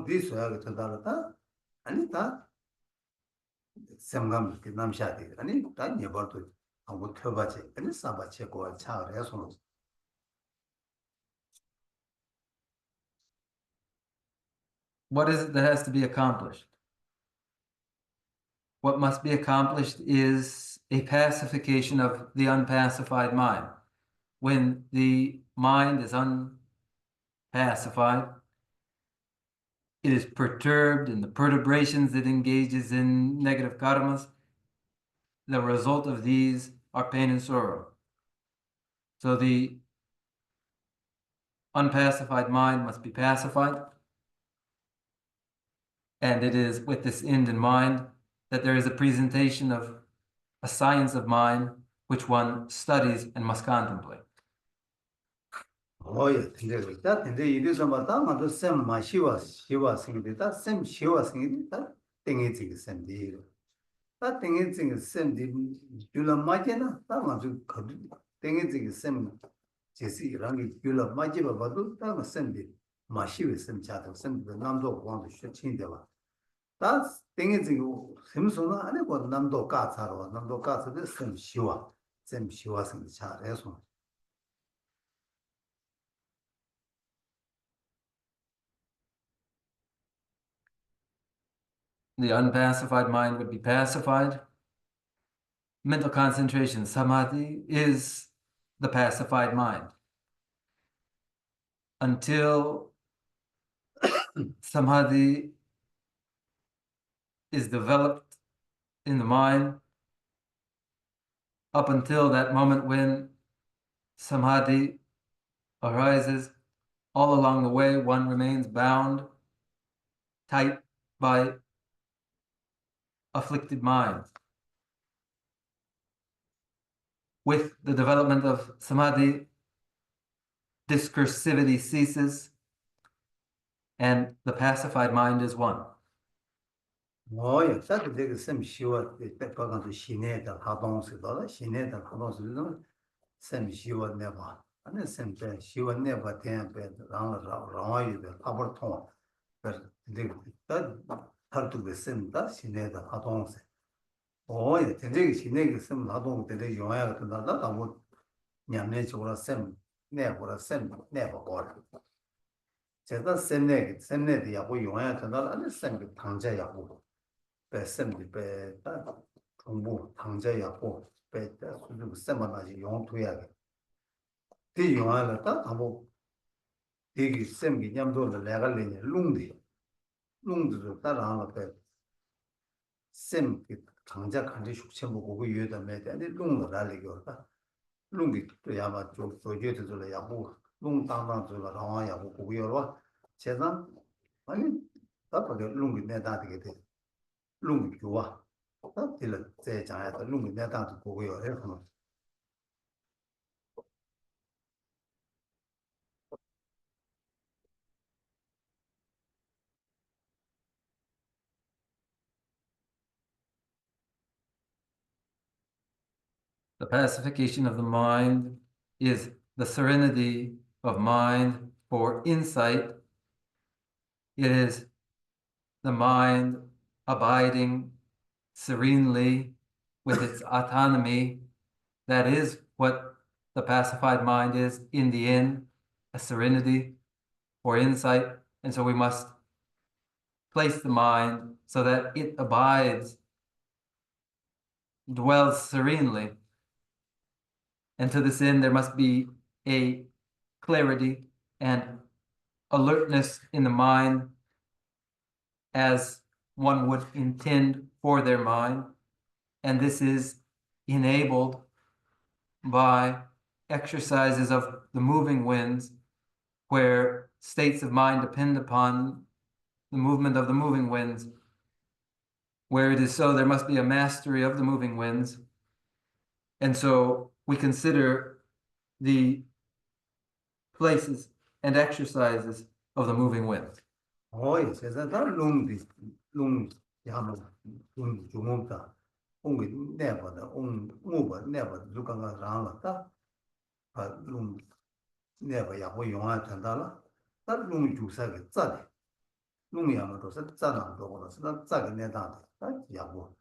디서야 된다다. 아니 다 샘감 그 남샤디 아니 다 예버도 하고 켜바지 아니 사바체 고 차래서 What is it that has to be accomplished? What must be accomplished is a pacification of the unpacified mind. When the mind is unpacified, it is perturbed in the perturbations it engages in negative karmas. The result of these are pain and sorrow. So the unpacified mind must be pacified. And it is with this end in mind that there is a presentation of a science of mind which one studies and must contemplate. 근데 이래서 마도 샘 마시와 시와 생기다 샘 시와 생기다 땡이지 샘디 다 땡이지 샘디 줄라 마제나 다 아주 땡이지 샘 제시 랑이 줄라 마제 봐도 다 샘디 마시와 샘 자도 샘 남도 광도 셔친데와 다 땡이지 샘소나 안에 고 남도 까차로 남도 까차도 샘 시와 생기 잘해서 The unpacified mind would be pacified. Mental concentration, samadhi, is the pacified mind. Until samadhi is developed in the mind, up until that moment when samadhi arises, all along the way, one remains bound tight by afflicted minds. With the development of samadhi, discursivity ceases, and the pacified mind is one. 사실 되게 쌤 시와 때까지 시내다 하동스다 시내다 하동스는 쌤 시와 내봐 아니 쌤때 시와 내봐 대한배 라와이데 아버통 그래서 되게 탈두게 쌤다 시내다 하동스 되게 시내게 쌤 하동 되게 영향 같은 나다 뭐 냠내 저라 쌤 내보라 쌤 내봐 거라 제가 쌤내도 야고 영향 같은 아니 쌤 당자 야고 배semdi 배 정보 당자야고 배 수준 쌤만하지 용토야게 이 영화를 딱 하고 되게 쌤기 냠도를 내가 내냐 룽디도 따라하는 쌤 강자 간지 숙체모 보고 유에다 매대 아니 룽을 알리고다 룽디 또 야마 좀 조제도를 야고 룽 당당도가 나와야고 보고 열어 제가 아니 답하게 룽이 내다되게 돼 룽이 좋아. 딜을 제자야도 룽이 내다도 보고요. 이렇게 The pacification of the mind is the serenity of mind for insight. It is the mind abiding serenely with its autonomy. That is what the pacified mind is in the end, a serenity for insight. And so we must place the mind so that it abides, dwells serenely. And to this end, there must be a clarity and alertness in the mind as one would intend for their mind, and this is enabled by exercises of the moving winds, where states of mind depend upon the movement of the moving winds. Where it is so, there must be a mastery of the moving winds. And so we consider the places and exercises of the moving winds. 어이, 세상에 롱 야노 롱 주몽다. 옹이 내버다 옹 무버 내버 누가가 라라다. 롱 내버 야고 용아 된다라. 롱 주사게 짜네. 롱 야노도 짜나도 그래서 짜게 내다. 야고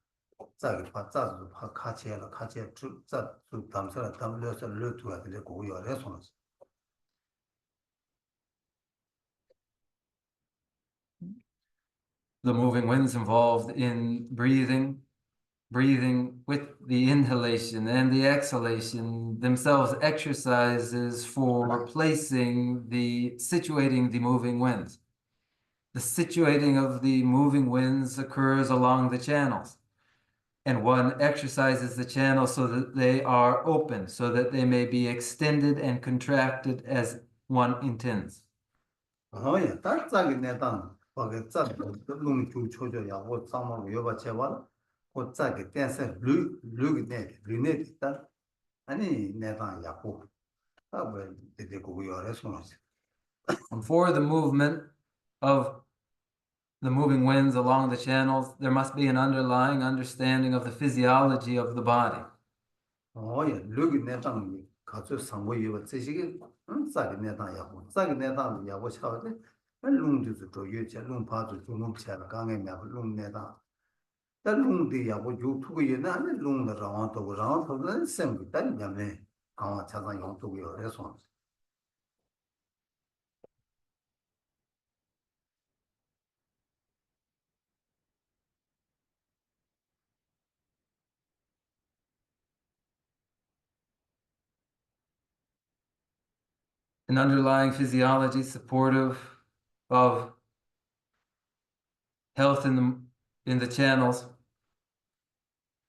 짜게 파 짜도 파 카체라 카체 짜 담서라 담려서 르투가 되고 고요래 손. The moving winds involved in breathing with the inhalation and the exhalation, themselves exercises for situating the moving winds. The situating of the moving winds occurs along the channels, and one exercises the channels so that they are open, so that they may be extended and contracted as one intends. 어야, 딱 짜게 내다. 거기 짜도 롱주 초조야고 상마고 여바 제발 고 짜게 댄서 르네 있다. 아니 내가 야고 답을 되고 요래 손으시. And for the movement of the moving winds along the channels, there must be an underlying understanding of the physiology of the body. 어야, 르기 내다 가서 상고 여바 제시게 짜게 내다 야고. 짜게 내다 야고 차데 롱주도 조여체 롱파도 조목체라 강에 매 롱내다. 롱디 야고 유튜브 예나 아니 롱다 라완토는 셈기 단 야메 강화 차상 용토고 요래 손. An underlying physiology supportive of health in the channels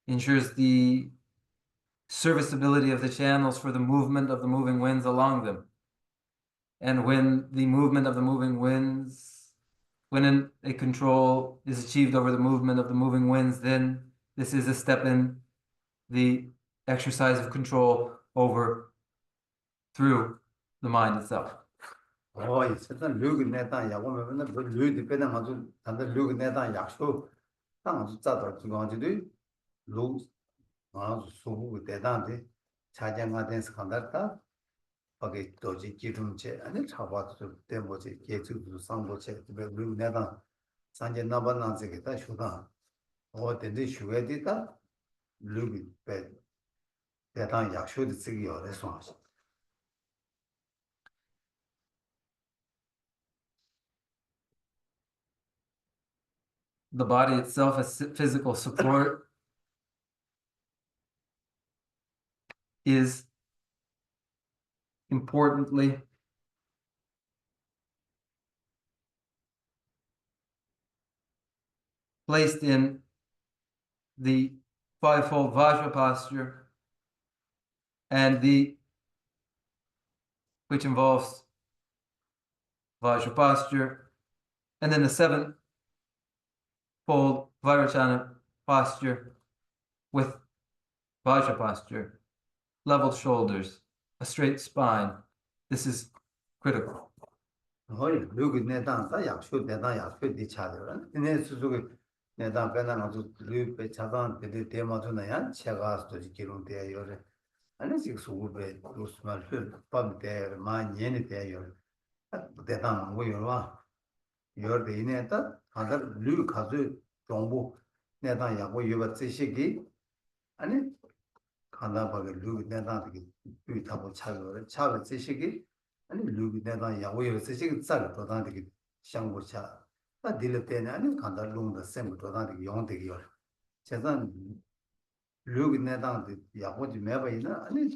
ensures the serviceability of the channels for the movement of the moving winds along them. And when the movement of the moving winds, when a control is achieved over the movement of the moving winds, then this is a step in the exercise of control over through the mind itself. 어이, 세상 르기 내다 야고 맨날 르디 빼는 아주 단들 르기 내다 약속 땅 아주 짜다 기관지도 루 아주 소부 대단데 자장마된 스칸다다 거기 도지 기름체 아니 차바도 때문에 계속도 상보체 르기 내다 산제 나반나지게다 쇼다 어딘데 쇼에디다 르기 빼 대단 약속도 쓰기 어려서 The body itself as physical support is importantly placed in the fivefold Vajra posture, and which involves Vajra posture, and then the sevenfold Vairocana posture with Vajra posture, leveled shoulders, a straight spine. This is critical. 어이, 르기 내다 다 약속 내다 약속 디차들 네 수족이 내다 배나 아주 르베 차단 되게 대마도나야 제가도 기록되어 요래 아니 지금 수고배 루스말 밤때 많이 얘네 돼요 대단 뭐요와 요르데 이네다 하다 르 가서 정보 내다 야고 요바 지식이 아니 간다바게 르 내다 되게 위타고 차고 차고 지식이 아니 르기 내가 야고에 쓰시기 쌀 도단되게 상고차 다 딜을 때는 아니 간다 롱다 셈 도단되게 용되게 제가 르기 내가 야고지 매바이나 아니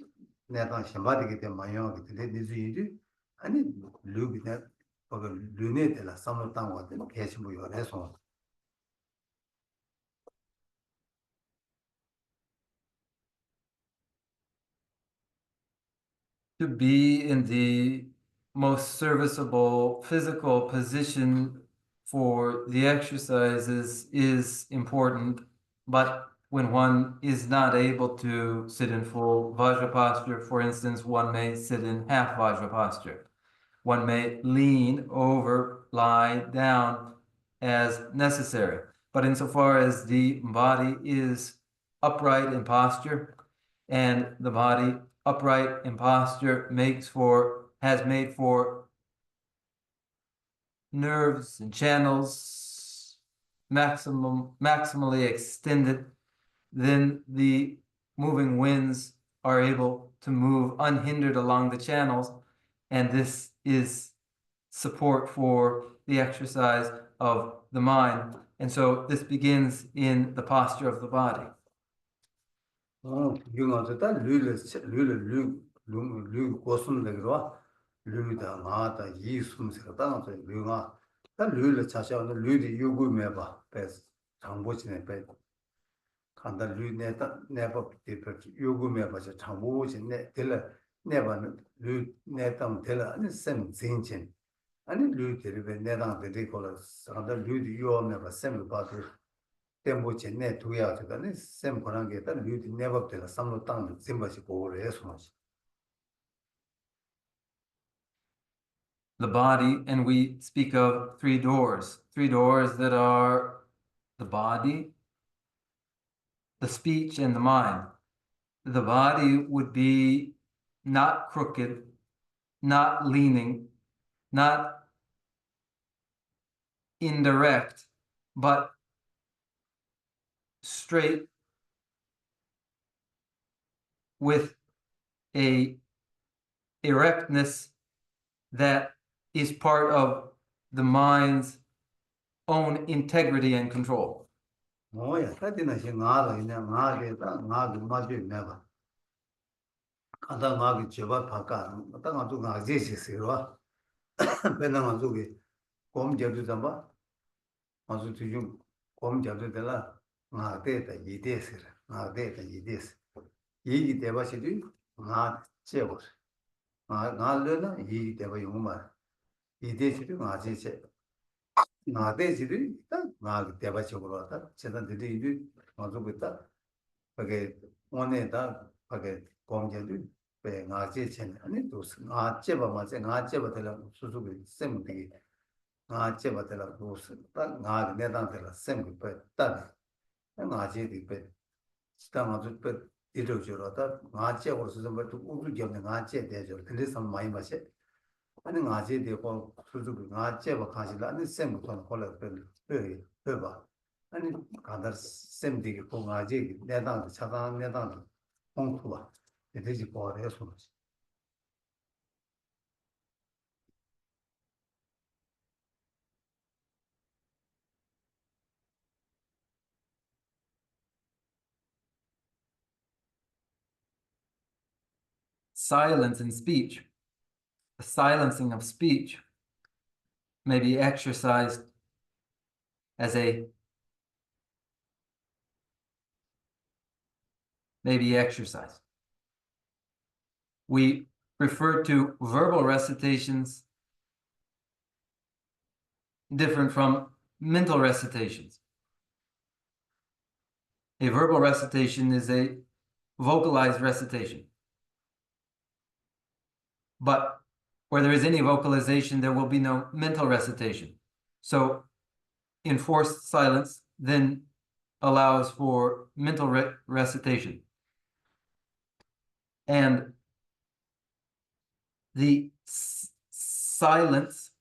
내가 심바되게 때 마요하게 돼 니즈이지 아니 르기 내 거기 르네들라 삼을 땅 왔대 계신 뭐 해서 to be in the most serviceable physical position for the exercises is important, but when one is not able to sit in full Vajra posture, for instance, one may sit in half Vajra posture. One may lean over, lie down as necessary. But insofar as the body is upright in posture, and the body upright in posture has made for nerves and channels maximally extended, then the moving winds are able to move unhindered along the channels, and this is support for the exercise of the mind. And so this begins in the posture of the body. 융아도 다 류 고슴되기로 류다 나다 이 숨세가 따라서 류가 다 류를 자셔는 류디 요구매 봐. 그래서 장보진에 배 간다 류 내법 대표 요구매 봐서 장보진에 될 내바는 류 내담 될 아니 셈 진진 아니 류 데리베 내당 데리고라 간다 류디 요매 봐 셈을 봐도 tempo ne tuya to ne sem korange ta lu never tell some tang simbashi ko re so much. The body, and we speak of three doors that are the body, the speech, and the mind. The body would be not crooked, not leaning, not indirect, but straight with a erectness that is part of the mind's own integrity and control. Oh yeah, that is a ngala in a ngag maju never. Kada ngag jeba paka, tanga tu ngag jesi sirwa. Benanga zugi kom jadu zamba. Mazu tu yung kom jadu dela ngag de yide sir, ngag de yides. Yigi deba sidu ngag jebos. Ngag lena yigi deba yungma. Yide sidu ngag jese. 나대 지리 나 대바적으로 왔다 제단들이 이제 맞고있다 그게 원에다 그게 공제도 배 나제 chen 아니 또 나제 봐 맞아 나제 받으라 수수비 셈되게 나제 받으라 도스 나 내단들라 셈 배다 나제 뒤배 스타 맞을 배 이러저러다 나제 거기서 좀 우주 겸내 나제 대저 근데 좀 많이 마셔 아니 나제 되고 수수비 나제가 가지라 아니 셈부터 콜라 봐 아니 가다 셈되게 고 나제 내단 차단 내단 공투와 되지 보아래서 Silence in speech, the silencing of speech, may be exercised as We refer to verbal recitations different from mental recitations. A verbal recitation is a vocalized recitation. But where there is any vocalization, there will be no mental recitation. So enforced silence then allows for mental recitation. And the silence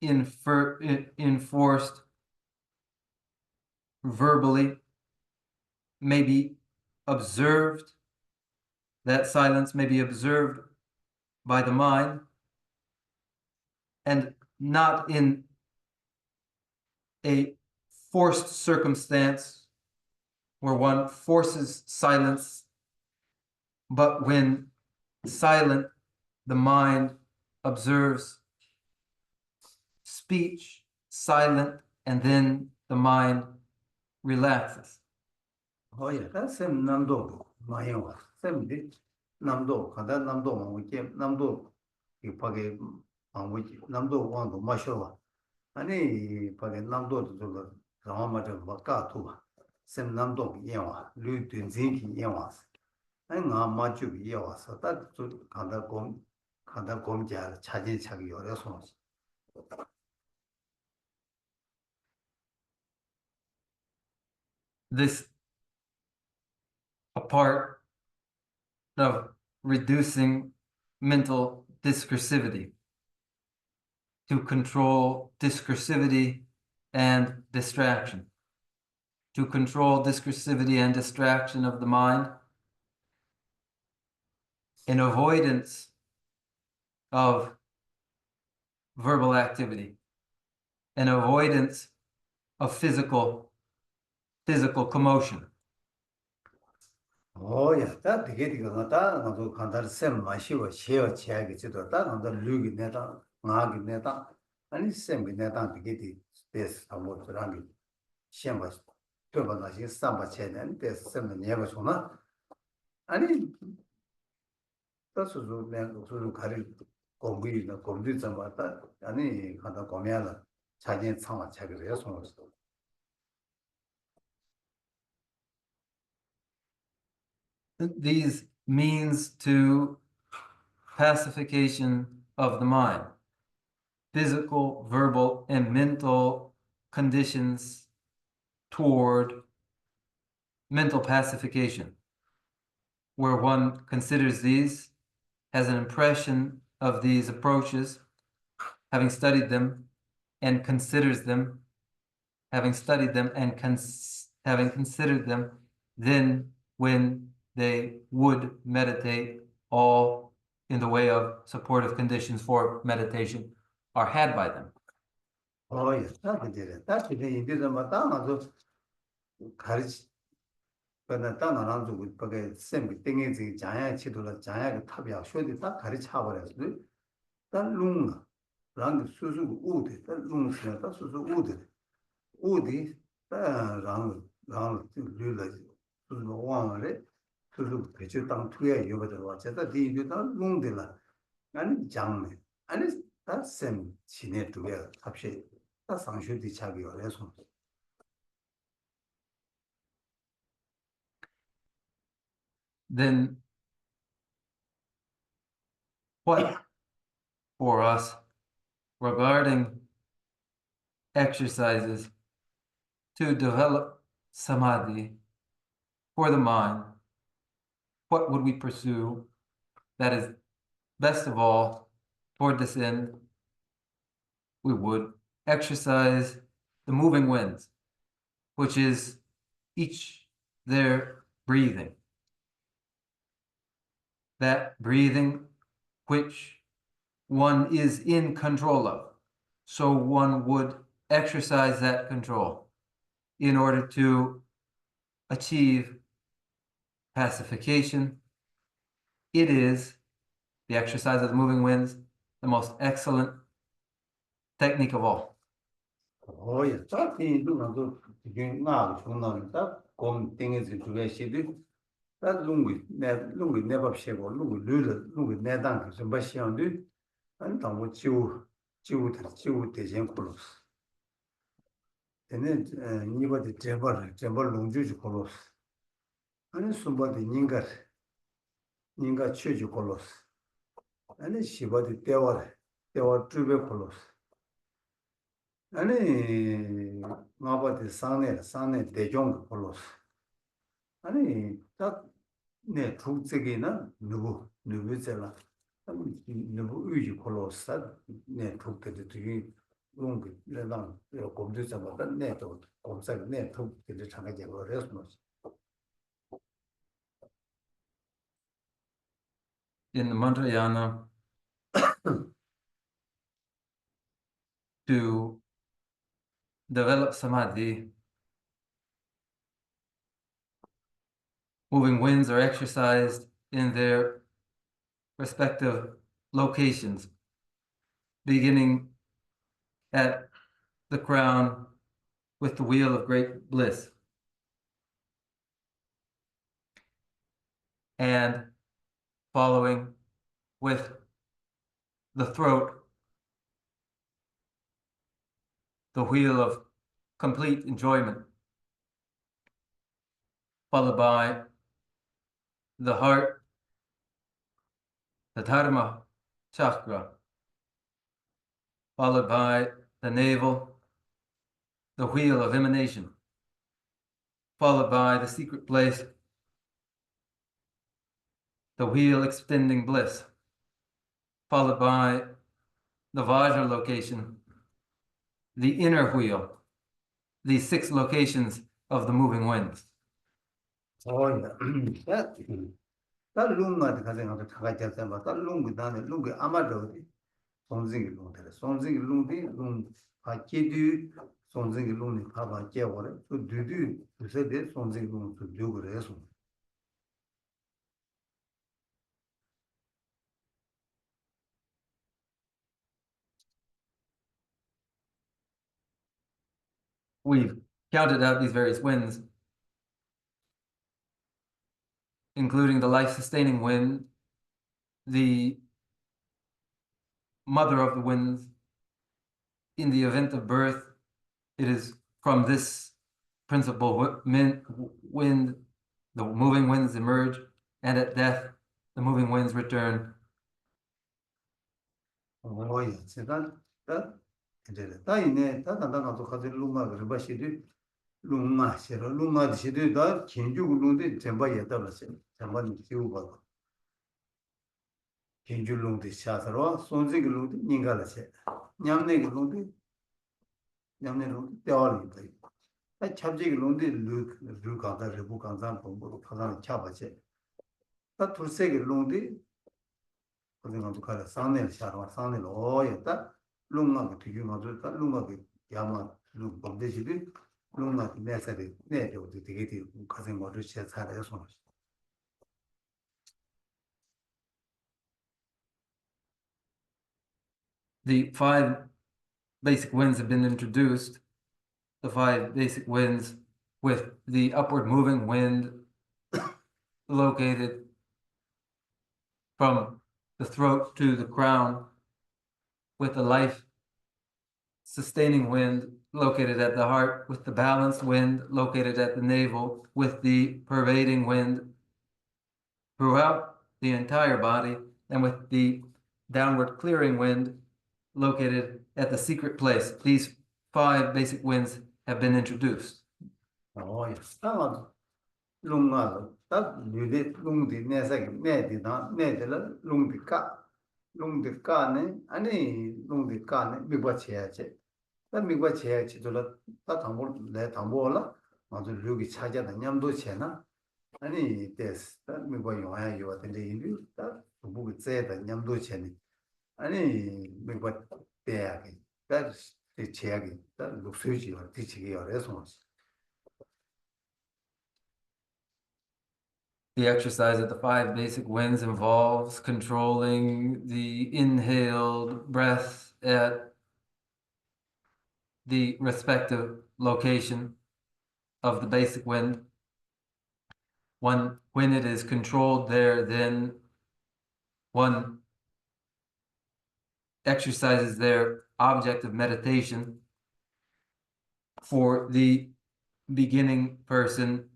enforced verbally may be observed. That silence may be observed by the mind, and not in a forced circumstance where one forces silence, but when silent, the mind observes speech, silent, and then the mind relaxes. Oh yeah, that's some nando mayo. Some did 남도 간다 남도 뭐게 남도 이 밖에 아무지 남도 왕도 마셔와 아니 밖에 남도도 저거 라마마저 막가투 샘 남도 예와 류든진기 예와 아니 나 마주 예와서 다 간다 곰자 차진 차기 요래서 This a part of reducing mental discursivity, to control discursivity and distraction, to control discursivity and distraction of the mind, in avoidance of verbal activity, an avoidance of physical commotion. 오야 다 되게 다 나도 간다 샘 마시고 쉐어 치야게 지도 다 나도 류기 내다 나기 내다 아니 샘기 내다 되게 됐어 아무 저랑이 시험 봤어 또 나시 삼바 체는 됐어 샘은 내가 சொ나 아니 다수도 내가 소소 가리 공부이나 공부 좀 봤다 아니 간다 고면은 자진 상황 체크를 해서 손었어 These means to pacification of the mind, physical, verbal, and mental conditions toward mental pacification, where one considers these, has an impression of these approaches, having studied them, and considers them, having studied them and having considered them, then when they would meditate, all in the way of supportive conditions for meditation are had by them. 오야 다 되게 인디도 맞다 나도 가르치 근데 딱 나랑 좀 그게 쌤이 땡이지 자야 치도라 자야가 탑이야 쇼디 딱 가르쳐 버렸어 딱 룽나 랑 수수 우데 딱 룽스나 딱 수수 우디 랑 류라 수수 왕래 수수 배치 땅 투야 이거들 와 제가 디도 딱 룽데라 아니 장네 아니 딱쌤 지내 두야 합시 딱 상쇼디 차기 어려서 Then what for us regarding exercises to develop samadhi for the mind, what would we pursue that is best of all toward this end? We would exercise the moving winds, which is each their breathing. That breathing which one is in control of. So one would exercise that control in order to achieve pacification. It is the exercise of the moving winds, the most excellent technique of all. 오야 딱히 누가도 지금 나하고 중나는 딱곰 땡이지 두개 시디 딱 룽이 내밥 쉐고 룽이 내당 좀 봐시는데 안 당고 지우 대신 콜로스 얘는 니버데 제벌 룽주지 콜로스 아니 숨바데 닌가 취지 콜로스 아니 시바데 대와 주베 콜로스 아니 마바데 상네 대종 콜로스 아니 딱네 tukzegina nubuzel라 nubu uji 콜로스 네 tukde 되게 롱게 내가 검도자마다 네도 검사 네 tukde 장가제 그래서 In the Mantrayana, to develop samadhi, moving winds are exercised in their respective locations, beginning at the crown with the wheel of great bliss. And following with the throat, the wheel of complete enjoyment, followed by the heart, the dharma chakra, followed by the navel, the wheel of emanation, followed by the secret place, the wheel extending bliss, followed by the Vajra location, the inner wheel, the 6 locations of the moving winds. 다 룸마드 가정하고 다가 잡자마 다 룸이 다네 룸이 아마도디 손징이 룸데 손징이 룸디 룸 아케디 손징이 룸이 가봐 깨워래 그 뒤뒤 그세데 손징이 룸도 두고래서 We've counted out these various winds, including the life-sustaining wind, the mother of the winds. In the event of birth, it is from this principal wind, the moving winds emerge, and at death, the moving winds return. 오야 제가 다 이제 다 이네 다 단단하고 가지 룸마를 바시디 룸마 싫어 룸마 시디 다 긴주고 룸데 젬바에 따라서 젬바니 지우고 긴주 룸데 샤서로 손지기 룸데 닝가라세 냠네 룸데 냠네 룸데 떼어리 다 잡지기 룸데 루 가다 레부 간산 본부로 가산 차바세 다 둘세기 룸데 그래서 가라 상내를 샤로 상내를 오였다 룸마가 되게 맞았다 룸마가 야마 룸 범대시비 룸마가 내세리 내도 되게 가서 뭐를 시작하래서 The 5 basic winds have been introduced, the 5 basic winds with the upward moving wind located from the throat to the crown, with the life-sustaining wind located at the heart, with the balanced wind located at the navel, with the pervading wind throughout the entire body, and with the downward clearing wind located at the secret place. These 5 basic winds have been introduced. 오야 딱 룸마가 딱 뉴데 룸데 내세기 내디나 내들 룸디까네 아니 룸디까네 미과체야체 다 미과체야체 돌아 다 담보 내 담보라 맞아 여기 찾아다 냠도 체나 아니 데스 다 미과 요야 요한테 인디 다 부부 제다 냠도 체니 아니 미과 대야기 다 체야기 다 룩스지와 티치기 어레서 The exercise of the 5 basic winds involves controlling the inhaled breath at the respective location of the basic wind. When it is controlled there, then one exercises their object of meditation. For the beginning person,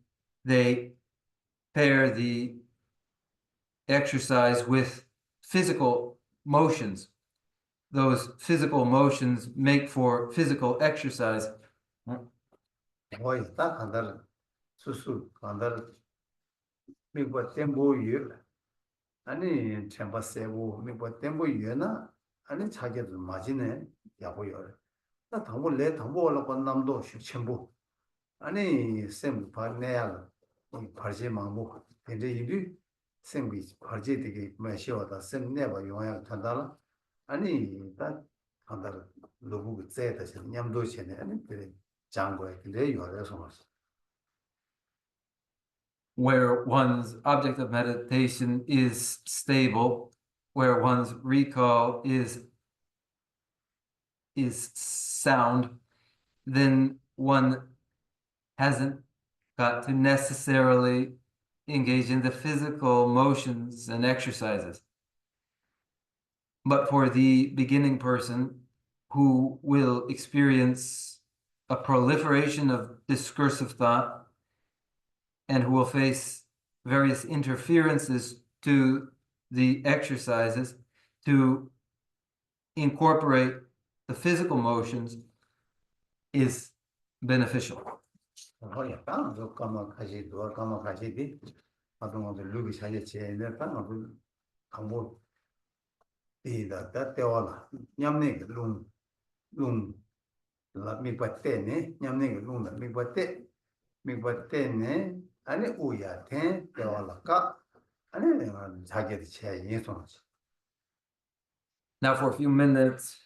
they pair the exercise with physical motions. Those physical motions make for physical exercise. 오야 딱 간다 수수 간다 미과 템보유 아니 템바세고 미과 템보유나 아니 자기도 맞이네 야고요 나 담보 내 담보 올라간 남도 식첨부 아니 쌤 발내야 발제 망보 근데 이리 쌤이 발제 되게 마셔다 쌤 내가 용야 탄다라 아니 다 간다 로부 제다시 냠도 챤네 아니 그래 장고에 근데 요래서 Where one's object of meditation is stable, where one's recall is sound, then one hasn't got to necessarily engage in the physical motions and exercises. But for the beginning person who will experience a proliferation of discursive thought and who will face various interferences to the exercises, to incorporate the physical motions is beneficial. 약간 그 까마가지도 까마가지디 아동한테 루기 사제 제네 땅을 강보 이다 때와라 냠네 룽 미바테네 냠네 룽 미바테네 아니 우야테 때와라까 아니 자기의 제 예송하지. Now for a few minutes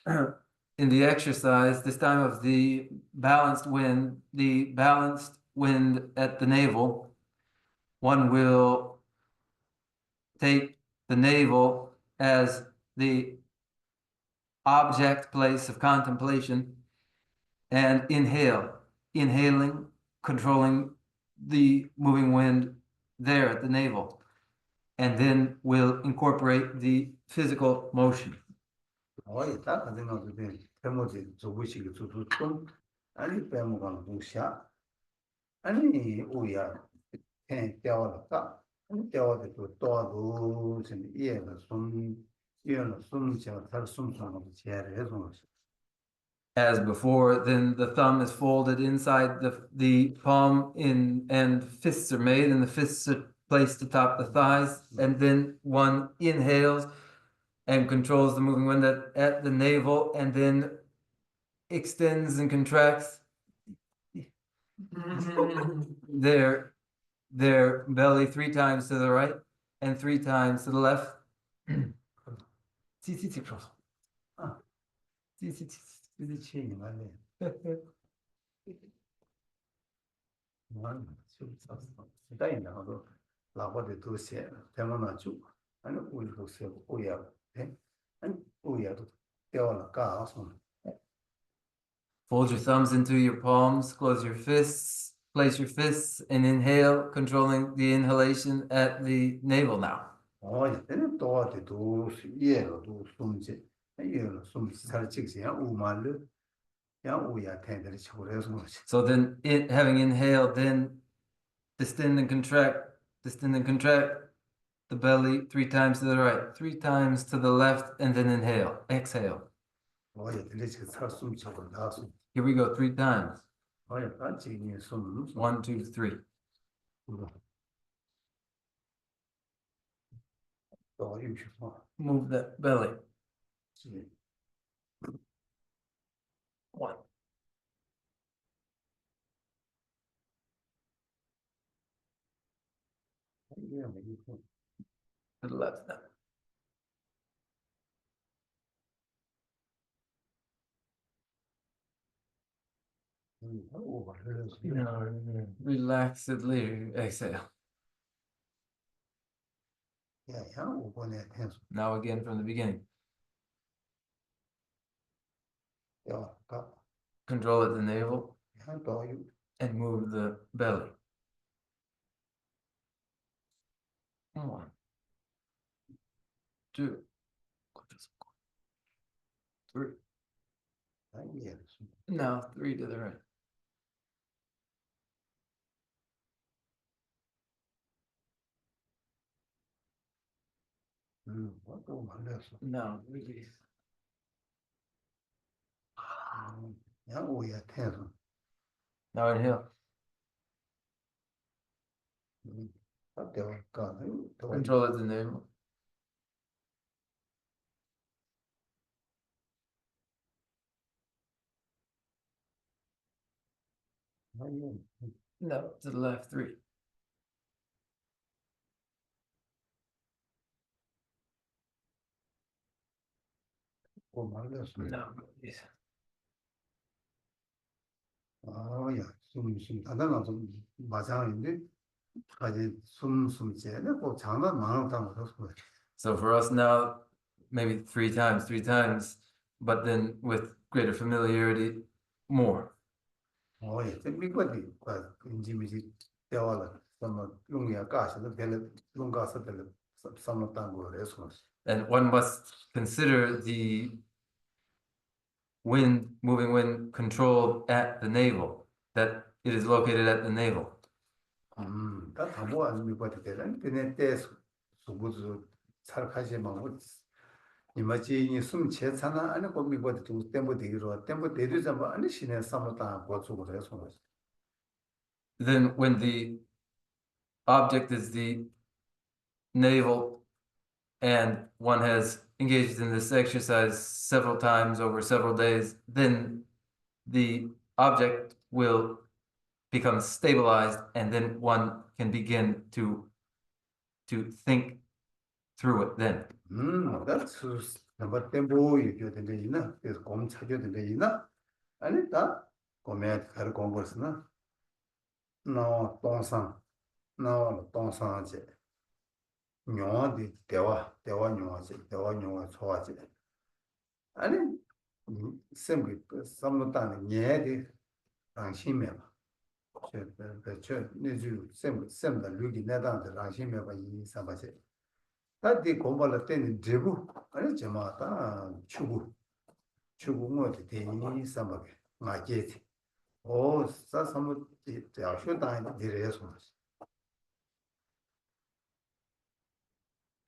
in the exercise, this time of the balanced wind at the navel, one will take the navel as the object place of contemplation and inhaling, controlling the moving wind there at the navel, and then we'll incorporate the physical motion. 딱 가능하도 돼. 배모지 조부식이 조조좀 아니 배모가 무샤 아니 우야 해 떼어라까 떼어도 또도 좀 이해가 좀 제가 잘 숨소는 제를 해서 As before, then the thumb is folded inside the palm and fists are made, and the fists are placed atop the thighs, and then one inhales and controls the moving wind at the navel, and then extends and contracts their belly 3 times to the right and 3 times to the left. 체인이 맞네. 다이나 하고 라고도 도세 대만아 주 아니 우리도 세고 오야 아니 오야도 떼어라까 손 Fold your thumbs into your palms, close your fists, place your fists, and inhale, controlling the inhalation at the navel now. 얘는 또 이해로도 숨지 이해로 숨 살찌지 우말로 야 우야 텐들 치고래서 So then, having inhaled, then distend and contract the belly 3 times to the right, 3 times to the left, and then inhale, exhale. 얘들 살숨 치고 나서 Here we go, 3 times. 같이 숨 1, 2, 3. 또 60번 Move that belly. 1. To the left now. Relaxedly exhale. Now again from the beginning. Control at the navel and move the belly. 1, 2, 3. Now 3 to the right. Now release. Now inhale. Control at the navel. No, to the left 3. No, release. 숨 단단한 좀 마찬가지인데 아직 숨제는 꼭 장난 많았다고 그랬어요. So for us now, maybe 3 times, but then with greater familiarity, more. 미국이 인지미지 대화를 And one must consider the moving wind controlled at the navel, that it is located at the navel. Then when the object is the navel and one has engaged in this exercise several times over several days, then the object will become stabilized, and then one can begin to think through it then. That's number tempo you do the is come the and it come her converse no don't no di dewa and simply some time di similar looking at the 다디 공부할 때는 제부 아니 제마다 추구 뭐지 대니 삼박에 마게티 오 사삼을 대학교다 이래서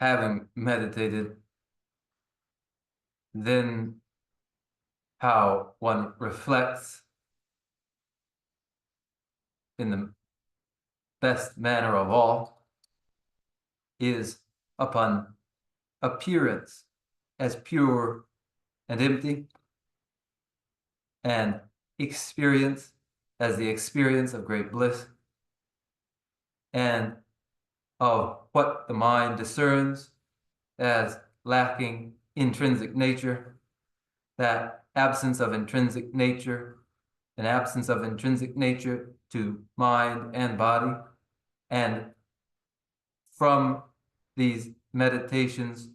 Having meditated, then how one reflects in the best manner of all is upon appearance as pure and empty, and experience as the experience of great bliss, and of what the mind discerns as lacking intrinsic nature, that absence of intrinsic nature, an absence of intrinsic nature to mind and body, and from these meditations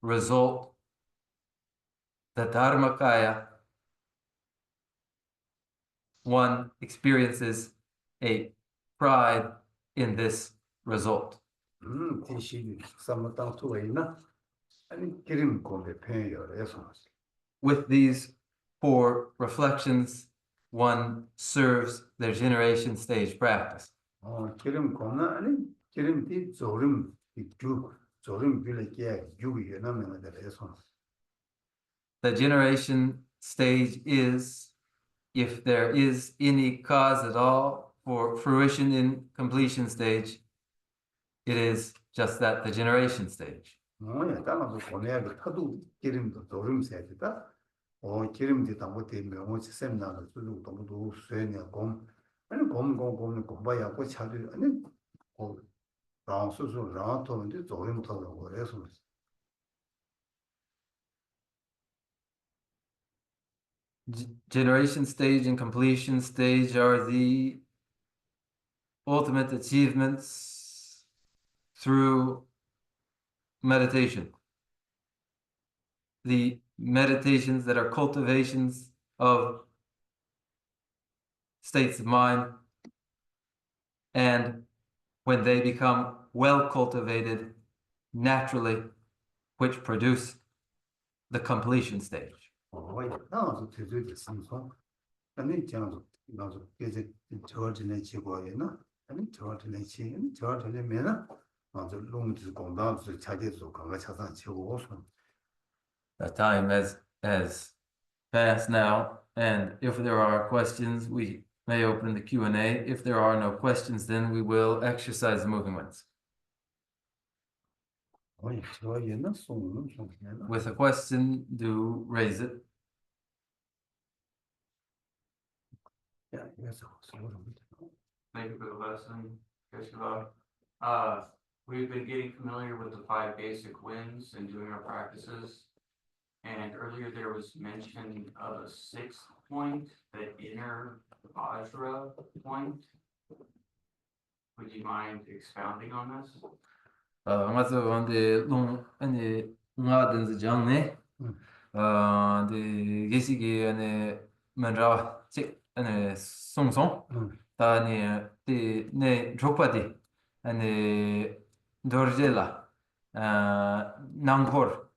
result the Dharmakaya. One experiences a pride in this result. With these four reflections, one serves their generation stage practice. The generation stage is, if there is any cause at all for fruition in completion stage, it is just that, the generation stage. Generation stage and completion stage are the ultimate achievements through meditation. The meditations that are cultivations of states of mind, and when they become well cultivated naturally, which produce the completion stage. The time has passed now, and if there are questions, we may open the Q&A. If there are no questions, then we will exercise the moving winds. With a question, do raise it. Thank you for the lesson, Keshava. We've been getting familiar with the 5 basic winds and doing our practices. And earlier there was mention of a 6th point, the inner Vajra point. Would you mind expounding on this? 다니 네 족바디 아니 도르젤라 낭코르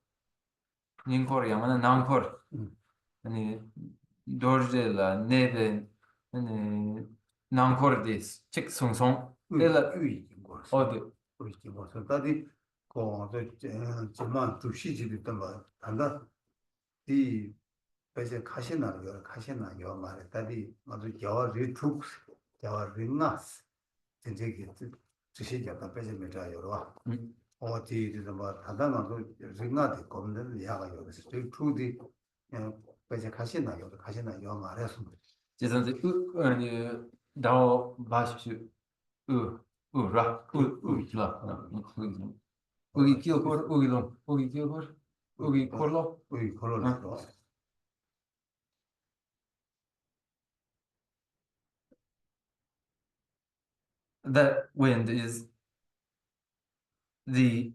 닝코르 야마나 낭코르 아니 도르젤라 네베 아니 낭코르디스 칙송송 텔라 어디 다디 저만 두시지도 좀 단다 이 배제 가시나요 말에 다디 아주 겨울 리툭 겨울 리나스 진짜게 주시자가 배제 메자요로 어디 뭐 단단하고 리나데 겁는 야가요 그래서 투디 배제 가시나요 말에서 지선지 아니 다오 바십시오 우라 우라 우기 키오코르 우기론 우기 키오코르 우기 콜로 우리 걸어서 that wind is the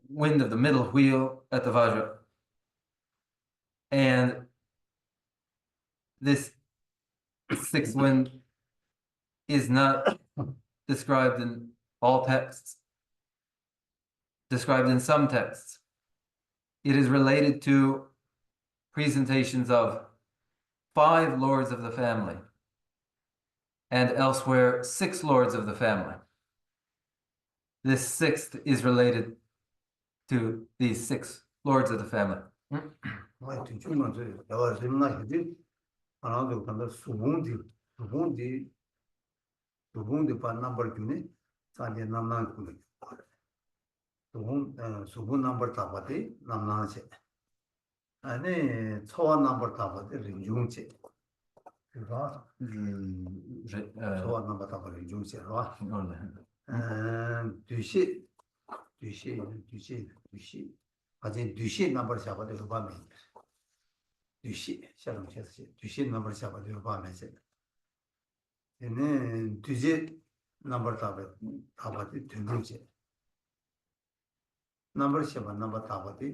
wind of the middle wheel at the Vajra. And this sixth wind is not described in all texts, described in some texts. It is related to presentations of 5 lords of the family, and elsewhere 6 lords of the family. This sixth is related to these 6 lords of the family. 뭐 중요한 저 여러 심나지 하나도 간다 수봉디 반 넘버 중에 산제 남난 군이 수봉 넘버 답하대 남난세 아니 초원 넘버 답하대 링중제 그거 초원 넘버 답하대 링중제로 두시 아직 두시 넘버 잡아도 봐면 두시 샤롱체스 두시 넘버 잡아도 봐면 얘는 두시 넘버 답아도 등록제 넘버 잡아 넘버 답아도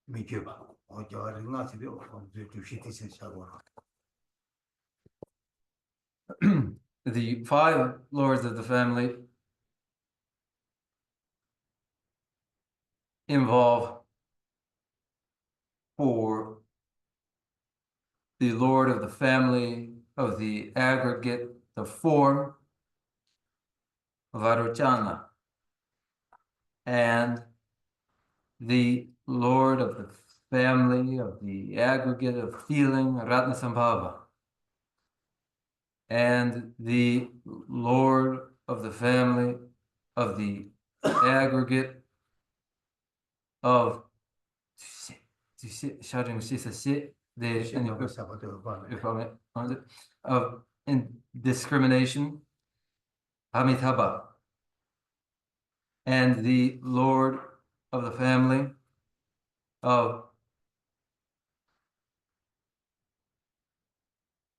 미겨봐 어저를 나서도 두시 뜻을 잡아 The 5 lords of the family involve for the lord of the family of the aggregate, the form, Varuchana, and the lord of the family of the aggregate of feeling, Ratnasambhava, and the lord of the family of the aggregate of of indiscrimination, Amitabha, and the lord of the family of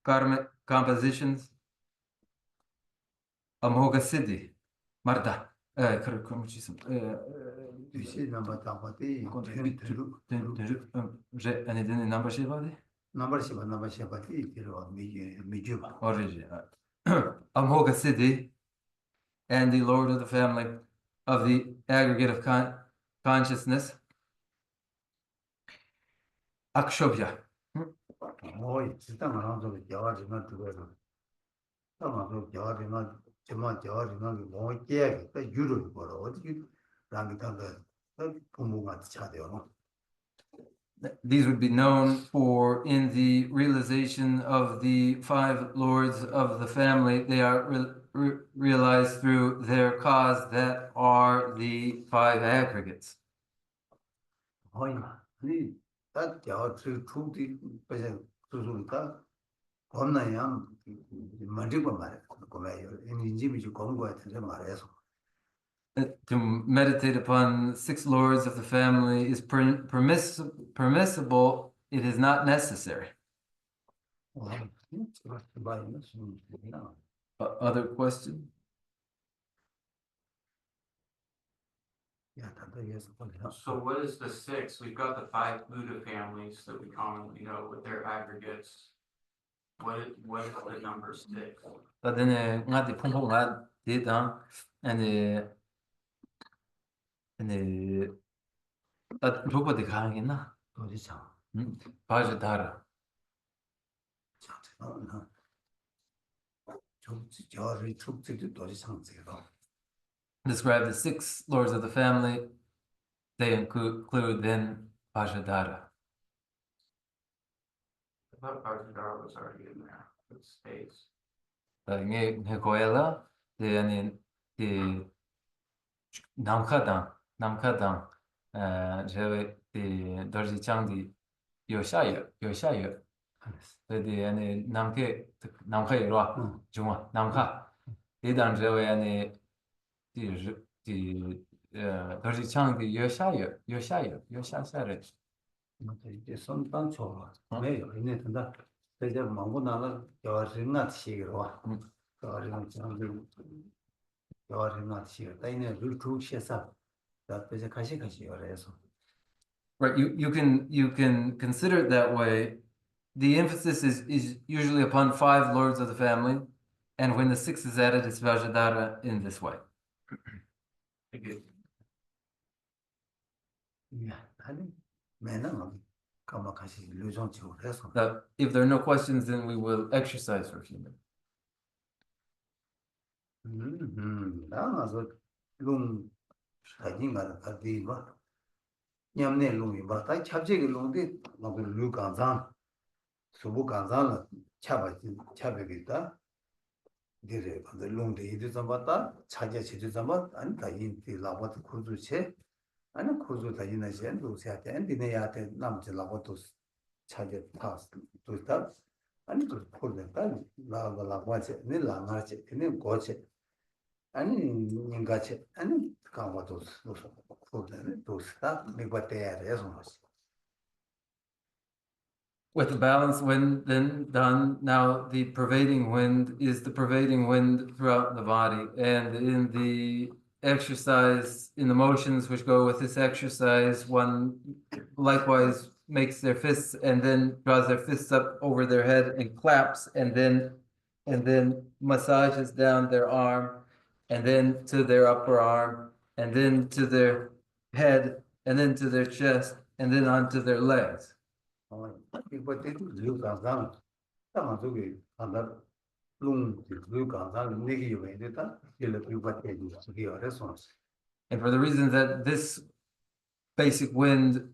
karmic compositions, Amhoga Siddhi, Marda. 두시 넘버 답아도 number shivadi? 넘버 쉐바티 이로 미겨봐 Amhoga Siddhi, and the lord of the family of the aggregate of consciousness, Akshobhya. 뭐 지당 하나도 겨와지나 두고도 아마도 겨와지나 제만 겨와지나 뭐 깨야 유를 벌어 어떻게 랑이다가 부모가 차대요 These would be known for in the realization of the 5 lords of the family. They are realized through their cause that are the 5 aggregates. 아니 딱 겨와지 투디 그냥 수술다 겁나야 만지고 말해 그거예요 인지미 좀 공부해야 되는 말해서 To meditate upon 6 lords of the family is permissible. It is not necessary. Other question? So what is the 6? We've got the 5 Buddha families that we commonly know with their aggregates. what is the number 6? But then ngati phongpo nga di dang and rupa de khangi na 도지상 Vajradhara. 장치는 좀 저를 축제도 도지상 제가 Describe the 6 lords of the family. They include then Vajradhara. I thought Bharadwaj was already in there, with space. Nge koela the namkhadang jewe the dorji changdi yoshaya the namkhe ro juma namkha the dang jewe the dorji changdi yoshaya 이제 손단초 매요 이내 된다 이제 망고 나라 여신나 시기로 와 여신나 장들 여신나 시기 다이네 루트 시사 다 이제 가시 열어서 Right, you can consider it that way. The emphasis is usually upon 5 lords of the family, and when the 6 is added, it's Vajradhara in this way. 야 아니 매는 가마 가시 루존치고 해서 Now, if there are no questions, then we will exercise for a few minutes. 나가서 롱 사진가 가디 봐 냠네 롱이 봐다 찹제기 롱데 뭐 루간장 수부 간장은 차베기다 디레 근데 롱데 이들 좀 봤다 차제 제주 좀 아니 다 인티 라바도 쿠주체 아니 쿠주 다 이나제 루세한테 엔디네야테 남제 라바도 차제 타스 또다 아니 그 폴데다 라바체 네 라나체 네 고체 아니 인가체 아니 가와도 폴데네 또스다 메바테야레서 With the balanced wind then done, now the pervading wind is the pervading wind throughout the body. And in the exercise, in the motions which go with this exercise, one likewise makes their fists and then draws their fists up over their head and claps and then massages down their arm and then to their upper arm and then to their head and then to their chest and then onto their legs. 이거 때도 루간장 tamatoge andar lung lugan장 내기 요에다 일을 비바테 저기 어레선스 And for the reason that this basic wind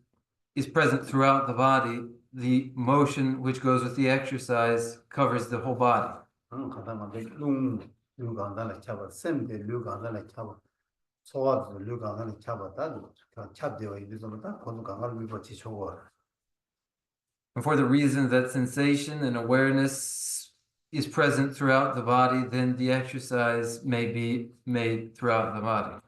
is present throughout the body, the motion which goes with the exercise covers the whole body. 가다만데 룽 루간장을 잡아 샘데 루간장을 잡아 소화도 루간장을 잡았다 잡되어 있는데서부터 거기 강을 비바치 초고 And for the reason that sensation and awareness is present throughout the body, then the exercise may be made throughout the body.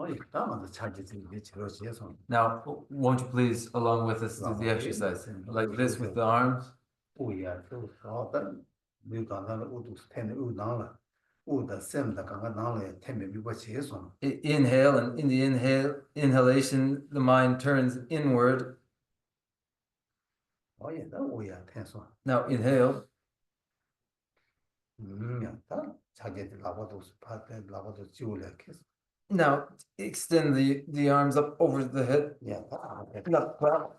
일단은 차지지 저러지에서 Now, won't you please, along with us, do the exercise like this with the arms? 오야 또 어떤 루간장을 우도 스탠드 우나라 우다 샘다 강가 나라에 템에 비바치에서 Inhale, and in the inhalation, the mind turns inward. 나 오야 텐서 Now, inhale. 다 자기들 라바도 스파트 라바도 지울래 계속 Now, extend the arms up over the head. 다 Not well.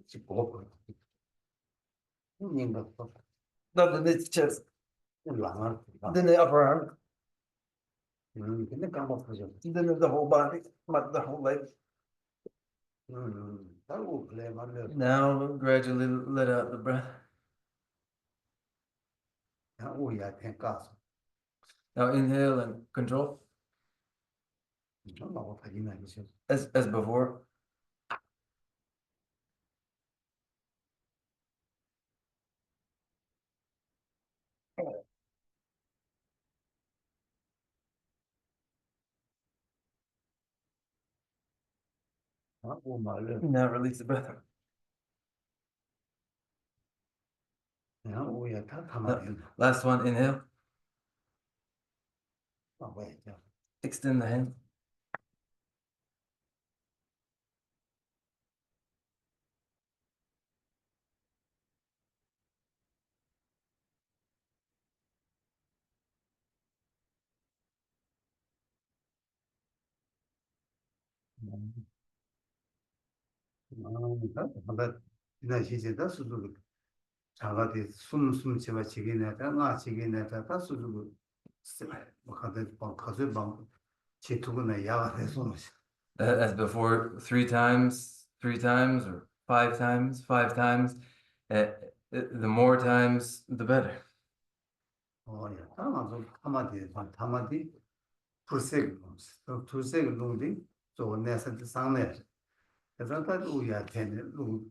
집고 님도 Not the chest, 랑을 then the upper arm, 근데 까먹어져 then the whole body, not the whole leg. 따로 그래 말려 Now, gradually let out the breath. 오야 텐가서 Now, inhale and control, 나고 가지나 있어 as before. 오 말려 Now, release the breath. 오야 다 가만히 Last one, inhale, 왜 extend the hand. 한다 지난 시제다 수도 자가디 숨 제가 지기네다 나 지기네다 다 수도 뭐 가서 방 지투고나 야가 해서 As before, 3 times, or 5 times, 5 times. The more times, the better. 야, 아마도 한마디 불색 놈이 저 내서 상내 그래서 다 우야 되네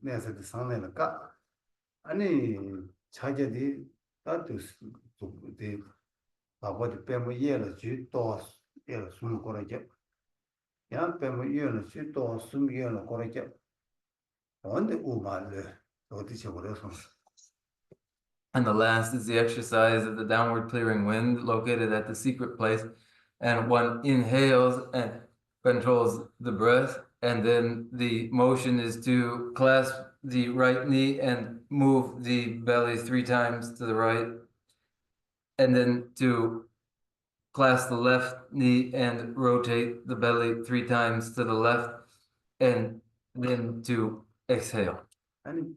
내서 상내가 아니 자제디 다도 그 아버지 빼면 이해를 주도 예 숨을 거라게 야 빼면 이해를 주도 숨기는 거라게 언제 우말래 어디서 그래서 And the last is the exercise of the downward clearing wind located at the secret place. And one inhales and controls the breath. And then the motion is to clasp the right knee and move the belly 3 times to the right. And then to clasp the left knee and rotate the belly 3 times to the left. And then to exhale. 아니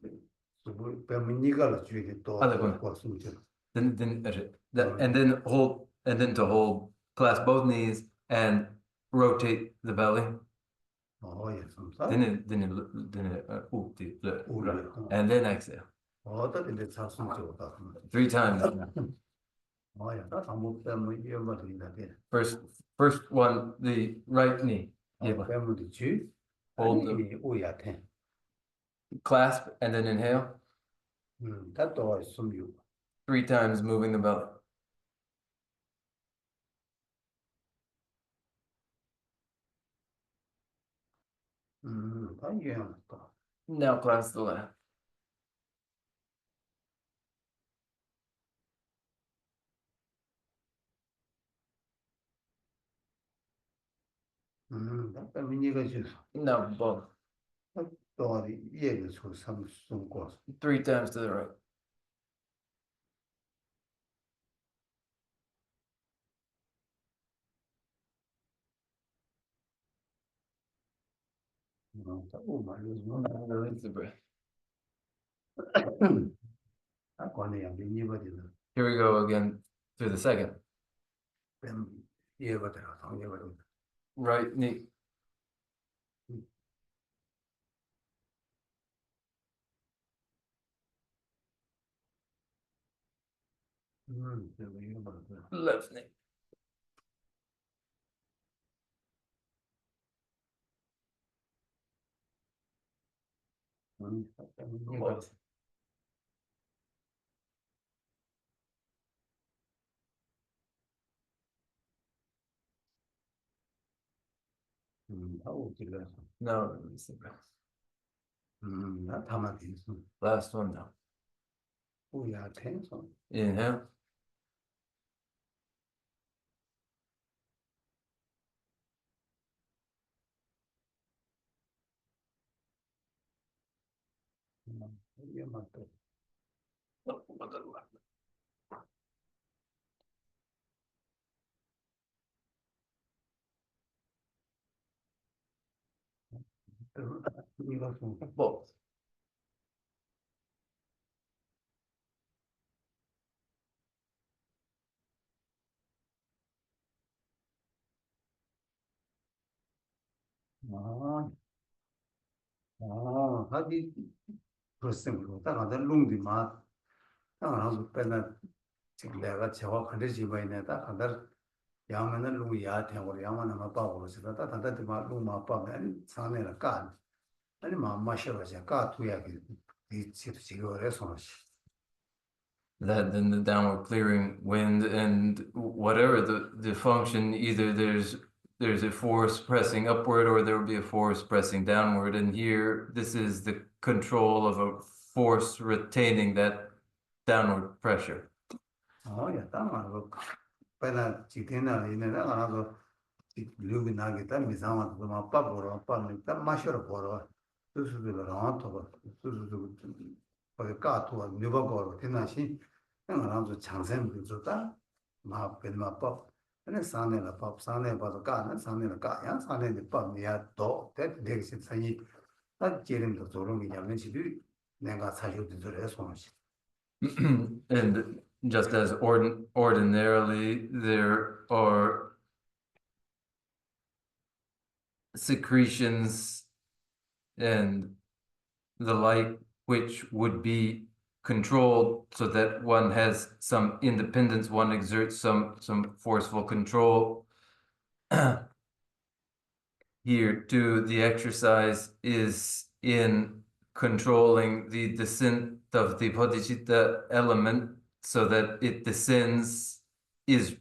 빼면 니가를 주게 또 거스무죠 And then to hold, clasp both knees and rotate the belly. 예 섬사 And then exhale. 어떻게 자순죠 3 times. 야, 나 아무 빼면 이해가 First one, the right knee. 빼면 되지 Hold 아니 오야 돼 clasp and then inhale. 다또 숨유 3 times moving the belly. 다 이해했다 Now clasp the left. 다 빼면 니가 주 Now both. 또 이해를 줄 숨고 3 times to the right. Release the breath. Here we go again through the second. Right knee. Left knee. Both. Now release the breath. Last one now. Inhale. Both. 하디 그렇습니다. 딱 아들 룽디 맛 하고 빼나 지금 내가 저와 간데 집에네 딱 아들 야만은 룽이 야태고 야만은 아빠고 그러시다 딱 한테 막 룽마 아빠 아니 산에라 까 아니 마마셔서 까 투야기 이 지도 해서 That then the downward clearing wind and whatever the function, either there's a force pressing upward or there will be a force pressing downward. And here, this is the control of a force retaining that downward pressure. 야, 땅하고 빼나 지대나 이내나 가서 류기 나겠다 미상한 거 아빠 보러 아빠는 딱 마셔러 보러 수수들을 나한테 수수들 거기 까토 누가 거로 되나시 내가 나도 장생 비줬다 마 변마법 ane sane la pap, sane pa to ka, sane la ka, yang sane de pap me ya do, that next is sanyi, that jerim to zorong mi yamen chi du, nenga sajo de zore song shi. And just as ordinarily there are secretions and the like which would be controlled so that one has some independence, one exerts some forceful control. Here too, the exercise is in controlling the descent of the bodhicitta element so that it descends, is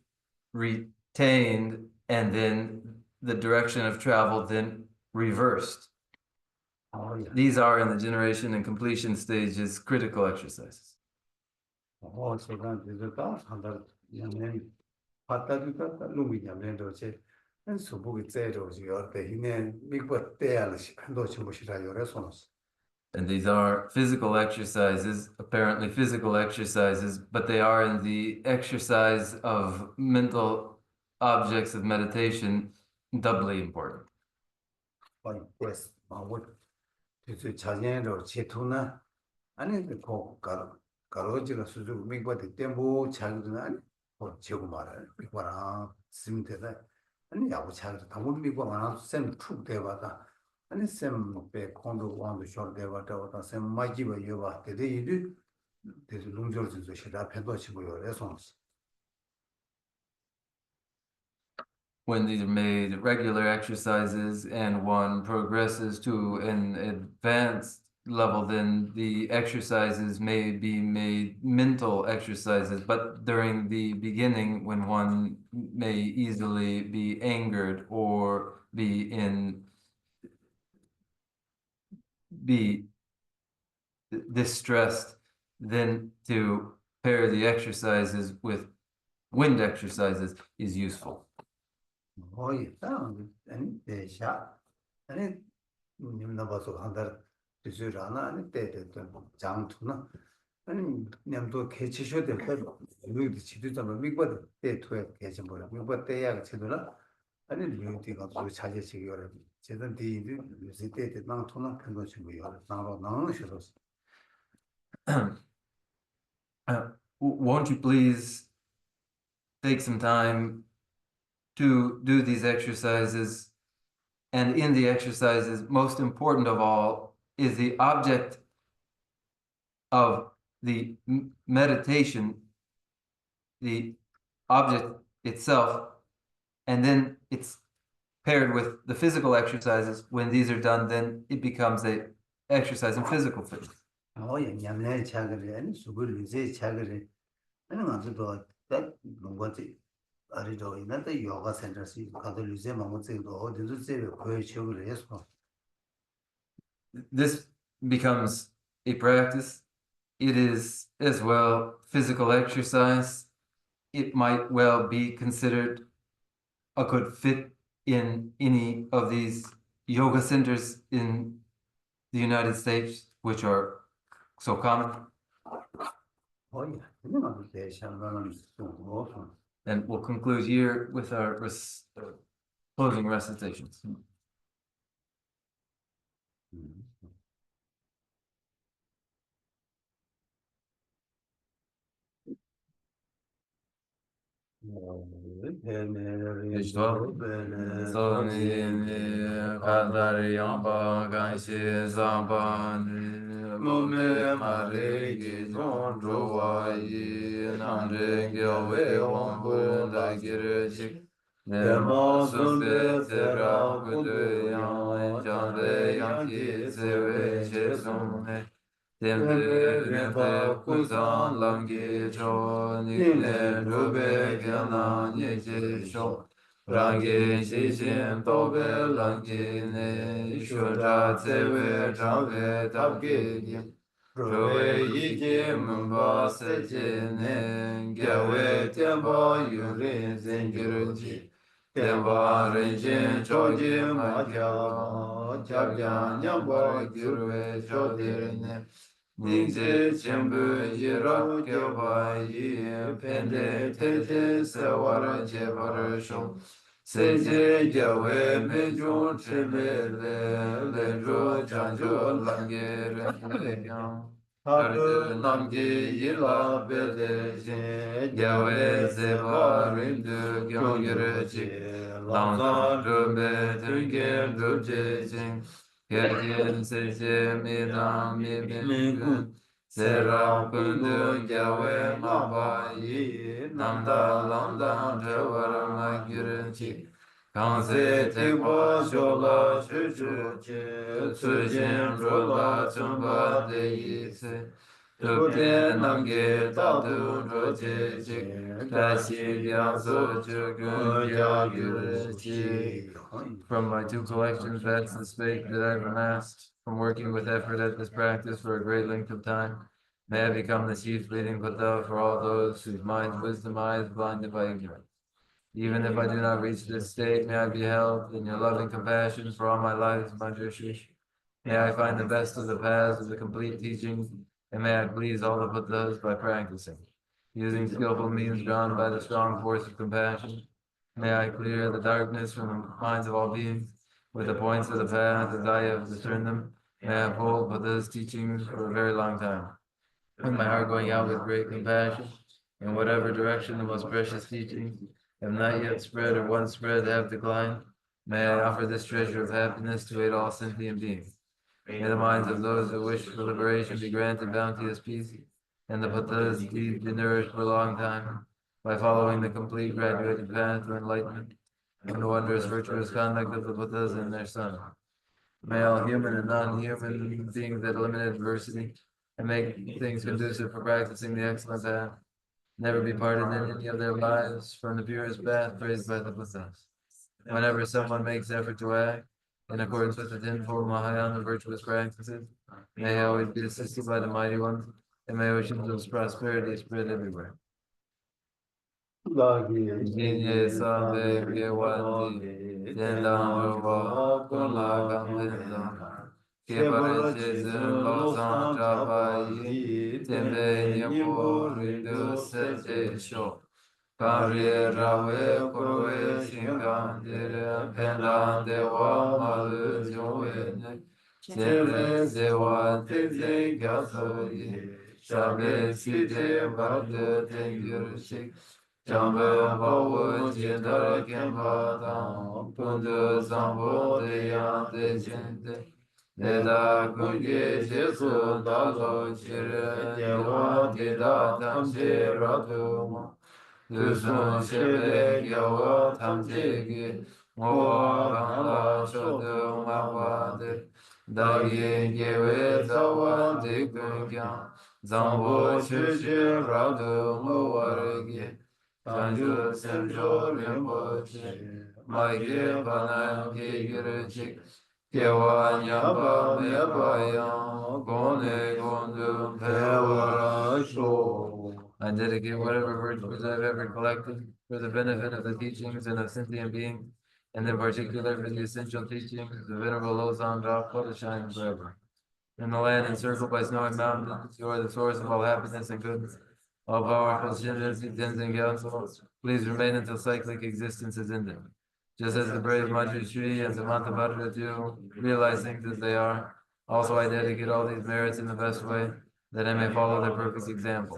retained, and then the direction of travel then reversed. Oh, yeah. These are in the generation and completion stages critical exercises. Oh, so that is the task, and that yamen, pata du ta lungi yamen do che, and so bu ge do ji yo de hine mi ko te ala shi do chi mo shi ra yo re song shi. And these are physical exercises, apparently physical exercises, but they are in the exercise of mental objects of meditation doubly important. But yes, ma wo tu chajen do che tu na, ani de ko karo ji la su ju mi ko de tembo chag du na, ko che ko ma ra, mi ko ra sim te da, ani ya wo chag da mo mi ko ma sem tuk de ba da, ani sem pe kondo wang shor de ba da sem ma ji ba yo ba de yi du de lung jor ji zo shi da pe do chi bo yo re song shi. When these are made regular exercises and one progresses to an advanced level, then the exercises may be made mental exercises. But during the beginning, when one may easily be angered or be distressed, then to pair the exercises with wind exercises is useful. Oh, yeah, and they shot, and it never so under the Zurana, and they jump to no. And Namdo catch shot the head, look the children of a big body, they 12 catch him, but they are children. I didn't really think of the charges here. Children, the visited not to not convention we are now, no, she was. Won't you please take some time to do these exercises? And in the exercises, most important of all, is the object of the meditation, the object itself, and then it's paired with the physical exercises. When these are done, then it becomes a exercise in physical fitness. Oh, yeah, Yamne Chagari, and so good is a Chagari. And I'm going to that what Arido in the yoga center, see, Cataluze, Mammoth, or the Zero, yes. This becomes a practice. It is as well physical exercise. It might well be considered a good fit in any of these yoga centers in the United States, which are so common. Oh, yeah, you know, they shall run so And we'll conclude here with our closing recitations. Kuzan langi cho nikne rube gyanan yeje sho rangi shishin tobe langi ne shura tsewe trawe tabge yin rube yiki mumba seje ne gyawe tenpa yuri zingir ji tenpa rinjin choji ma kya nyamba girwe chodir ne Nije Chembu Yira Kyoba Yi Pende Tete Sewara Jebar Shom Seje Gyawe Mejun Trebe Lenjo Janjo Langere Yang Tarde Namgi Yila Bede Jin Gyawe Zeba Rindu Gyangyere Chik Langzang Rumbe Tringen Rubje Jing Gergin Seje Midam Mibin Sera Kundu Gyawe Maba Yi Namda Lamdam Jawar Magirin Chik Kanse Tekpa Shola Chuchu Chi Tsujin Rola Chumba Deyi Se Tupte Namge Tatu Roche Chik Kashi Gyasa Chugun Gyagir Chik. From my two collections, that's the spake that I've amassed from working with effort at this practice for a great length of time. May I become the chief leading Buddha for all those whose minds, wisdom, eyes blinded by ignorance. Even if I do not reach this state, may I be held in your loving compassion for all my life, Manjushri. May I find the best of the paths of the complete teachings, and may I please all the Buddhas by practicing, using skillful means drawn by the strong force of compassion. May I clear the darkness from the minds of all beings with the points of the path as I have discerned them. May I uphold Buddha's teachings for a very long time, with my heart going out with great compassion in whatever direction the most precious teachings have not yet spread or once spread have declined. May I offer this treasure of happiness to aid all sentient beings. May the minds of those who wish for liberation be granted bounteous peace, and the Buddha's deeds be nourished for a long time by following the complete graduated path to enlightenment and the wondrous virtuous conduct of the Buddhas and their sons. May all human and non-human beings that eliminate adversity and make things conducive for practicing the excellent path never be parted in any of their lives from the purest path praised by the Buddhas. Whenever someone makes effort to act in accordance with the tenfold Mahayana virtuous practices, may he always be assisted by the mighty ones, and may oceans of prosperity spread everywhere. Jinye sabe gewandi, tendang roba, kunla kamdendang. Kebara jezun lo san chabayi, tembe nyepo rindu sete sho. Kari rawe kurwe shingan dire, pendan dewa malu jowe ne. Chere zewa teze gyaso yi, shabe site barde tengyur shik. Jambe bawo jidar kemba dang, kundu zambo de yan de jende. Deda kungi jesu dalo chire, dewa deda tamse raduma. Dusun shebe gyawa tamjegi, ngowa gangla shodu mawade. Dagi gewe zawa dikun kyang, zambo chuchi radu ngowaregi. Sanju semjo rinpoche, maike banan kegirchik, kewa nyamba meba yang, gone gondu pewara sho. I dedicate whatever virtues I've ever collected for the benefit of the teachings and of sentient beings, and in particular for the essential teachings of the Venerable Losang Drapa to shine forever. In the land encircled by snowy mountains, you are the source of all happiness and goodness. All powerful Shinras, Tenzin Gyatso, please remain until cyclic existence is ended. Just as the brave Manjushri and Samantabhadra do realize things as they are, also I dedicate all these merits in the best way, that I may follow their perfect example.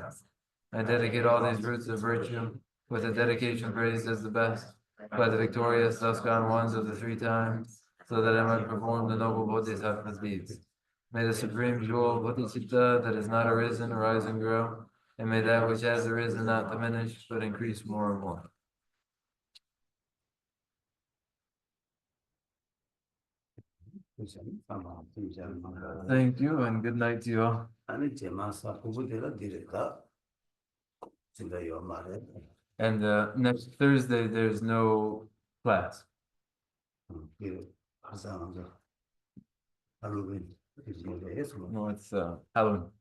I dedicate all these roots of virtue with a dedication praised as the best by the victorious thus gone ones of the three times, so that I might perform the noble Bodhisattva's deeds. May the supreme jewel Bodhicitta that has not arisen arise and grow, and may that which has arisen not diminish, but increase more and more. Thank you, and good night to you all. And next Thursday, there's no class. No, it's Halloween.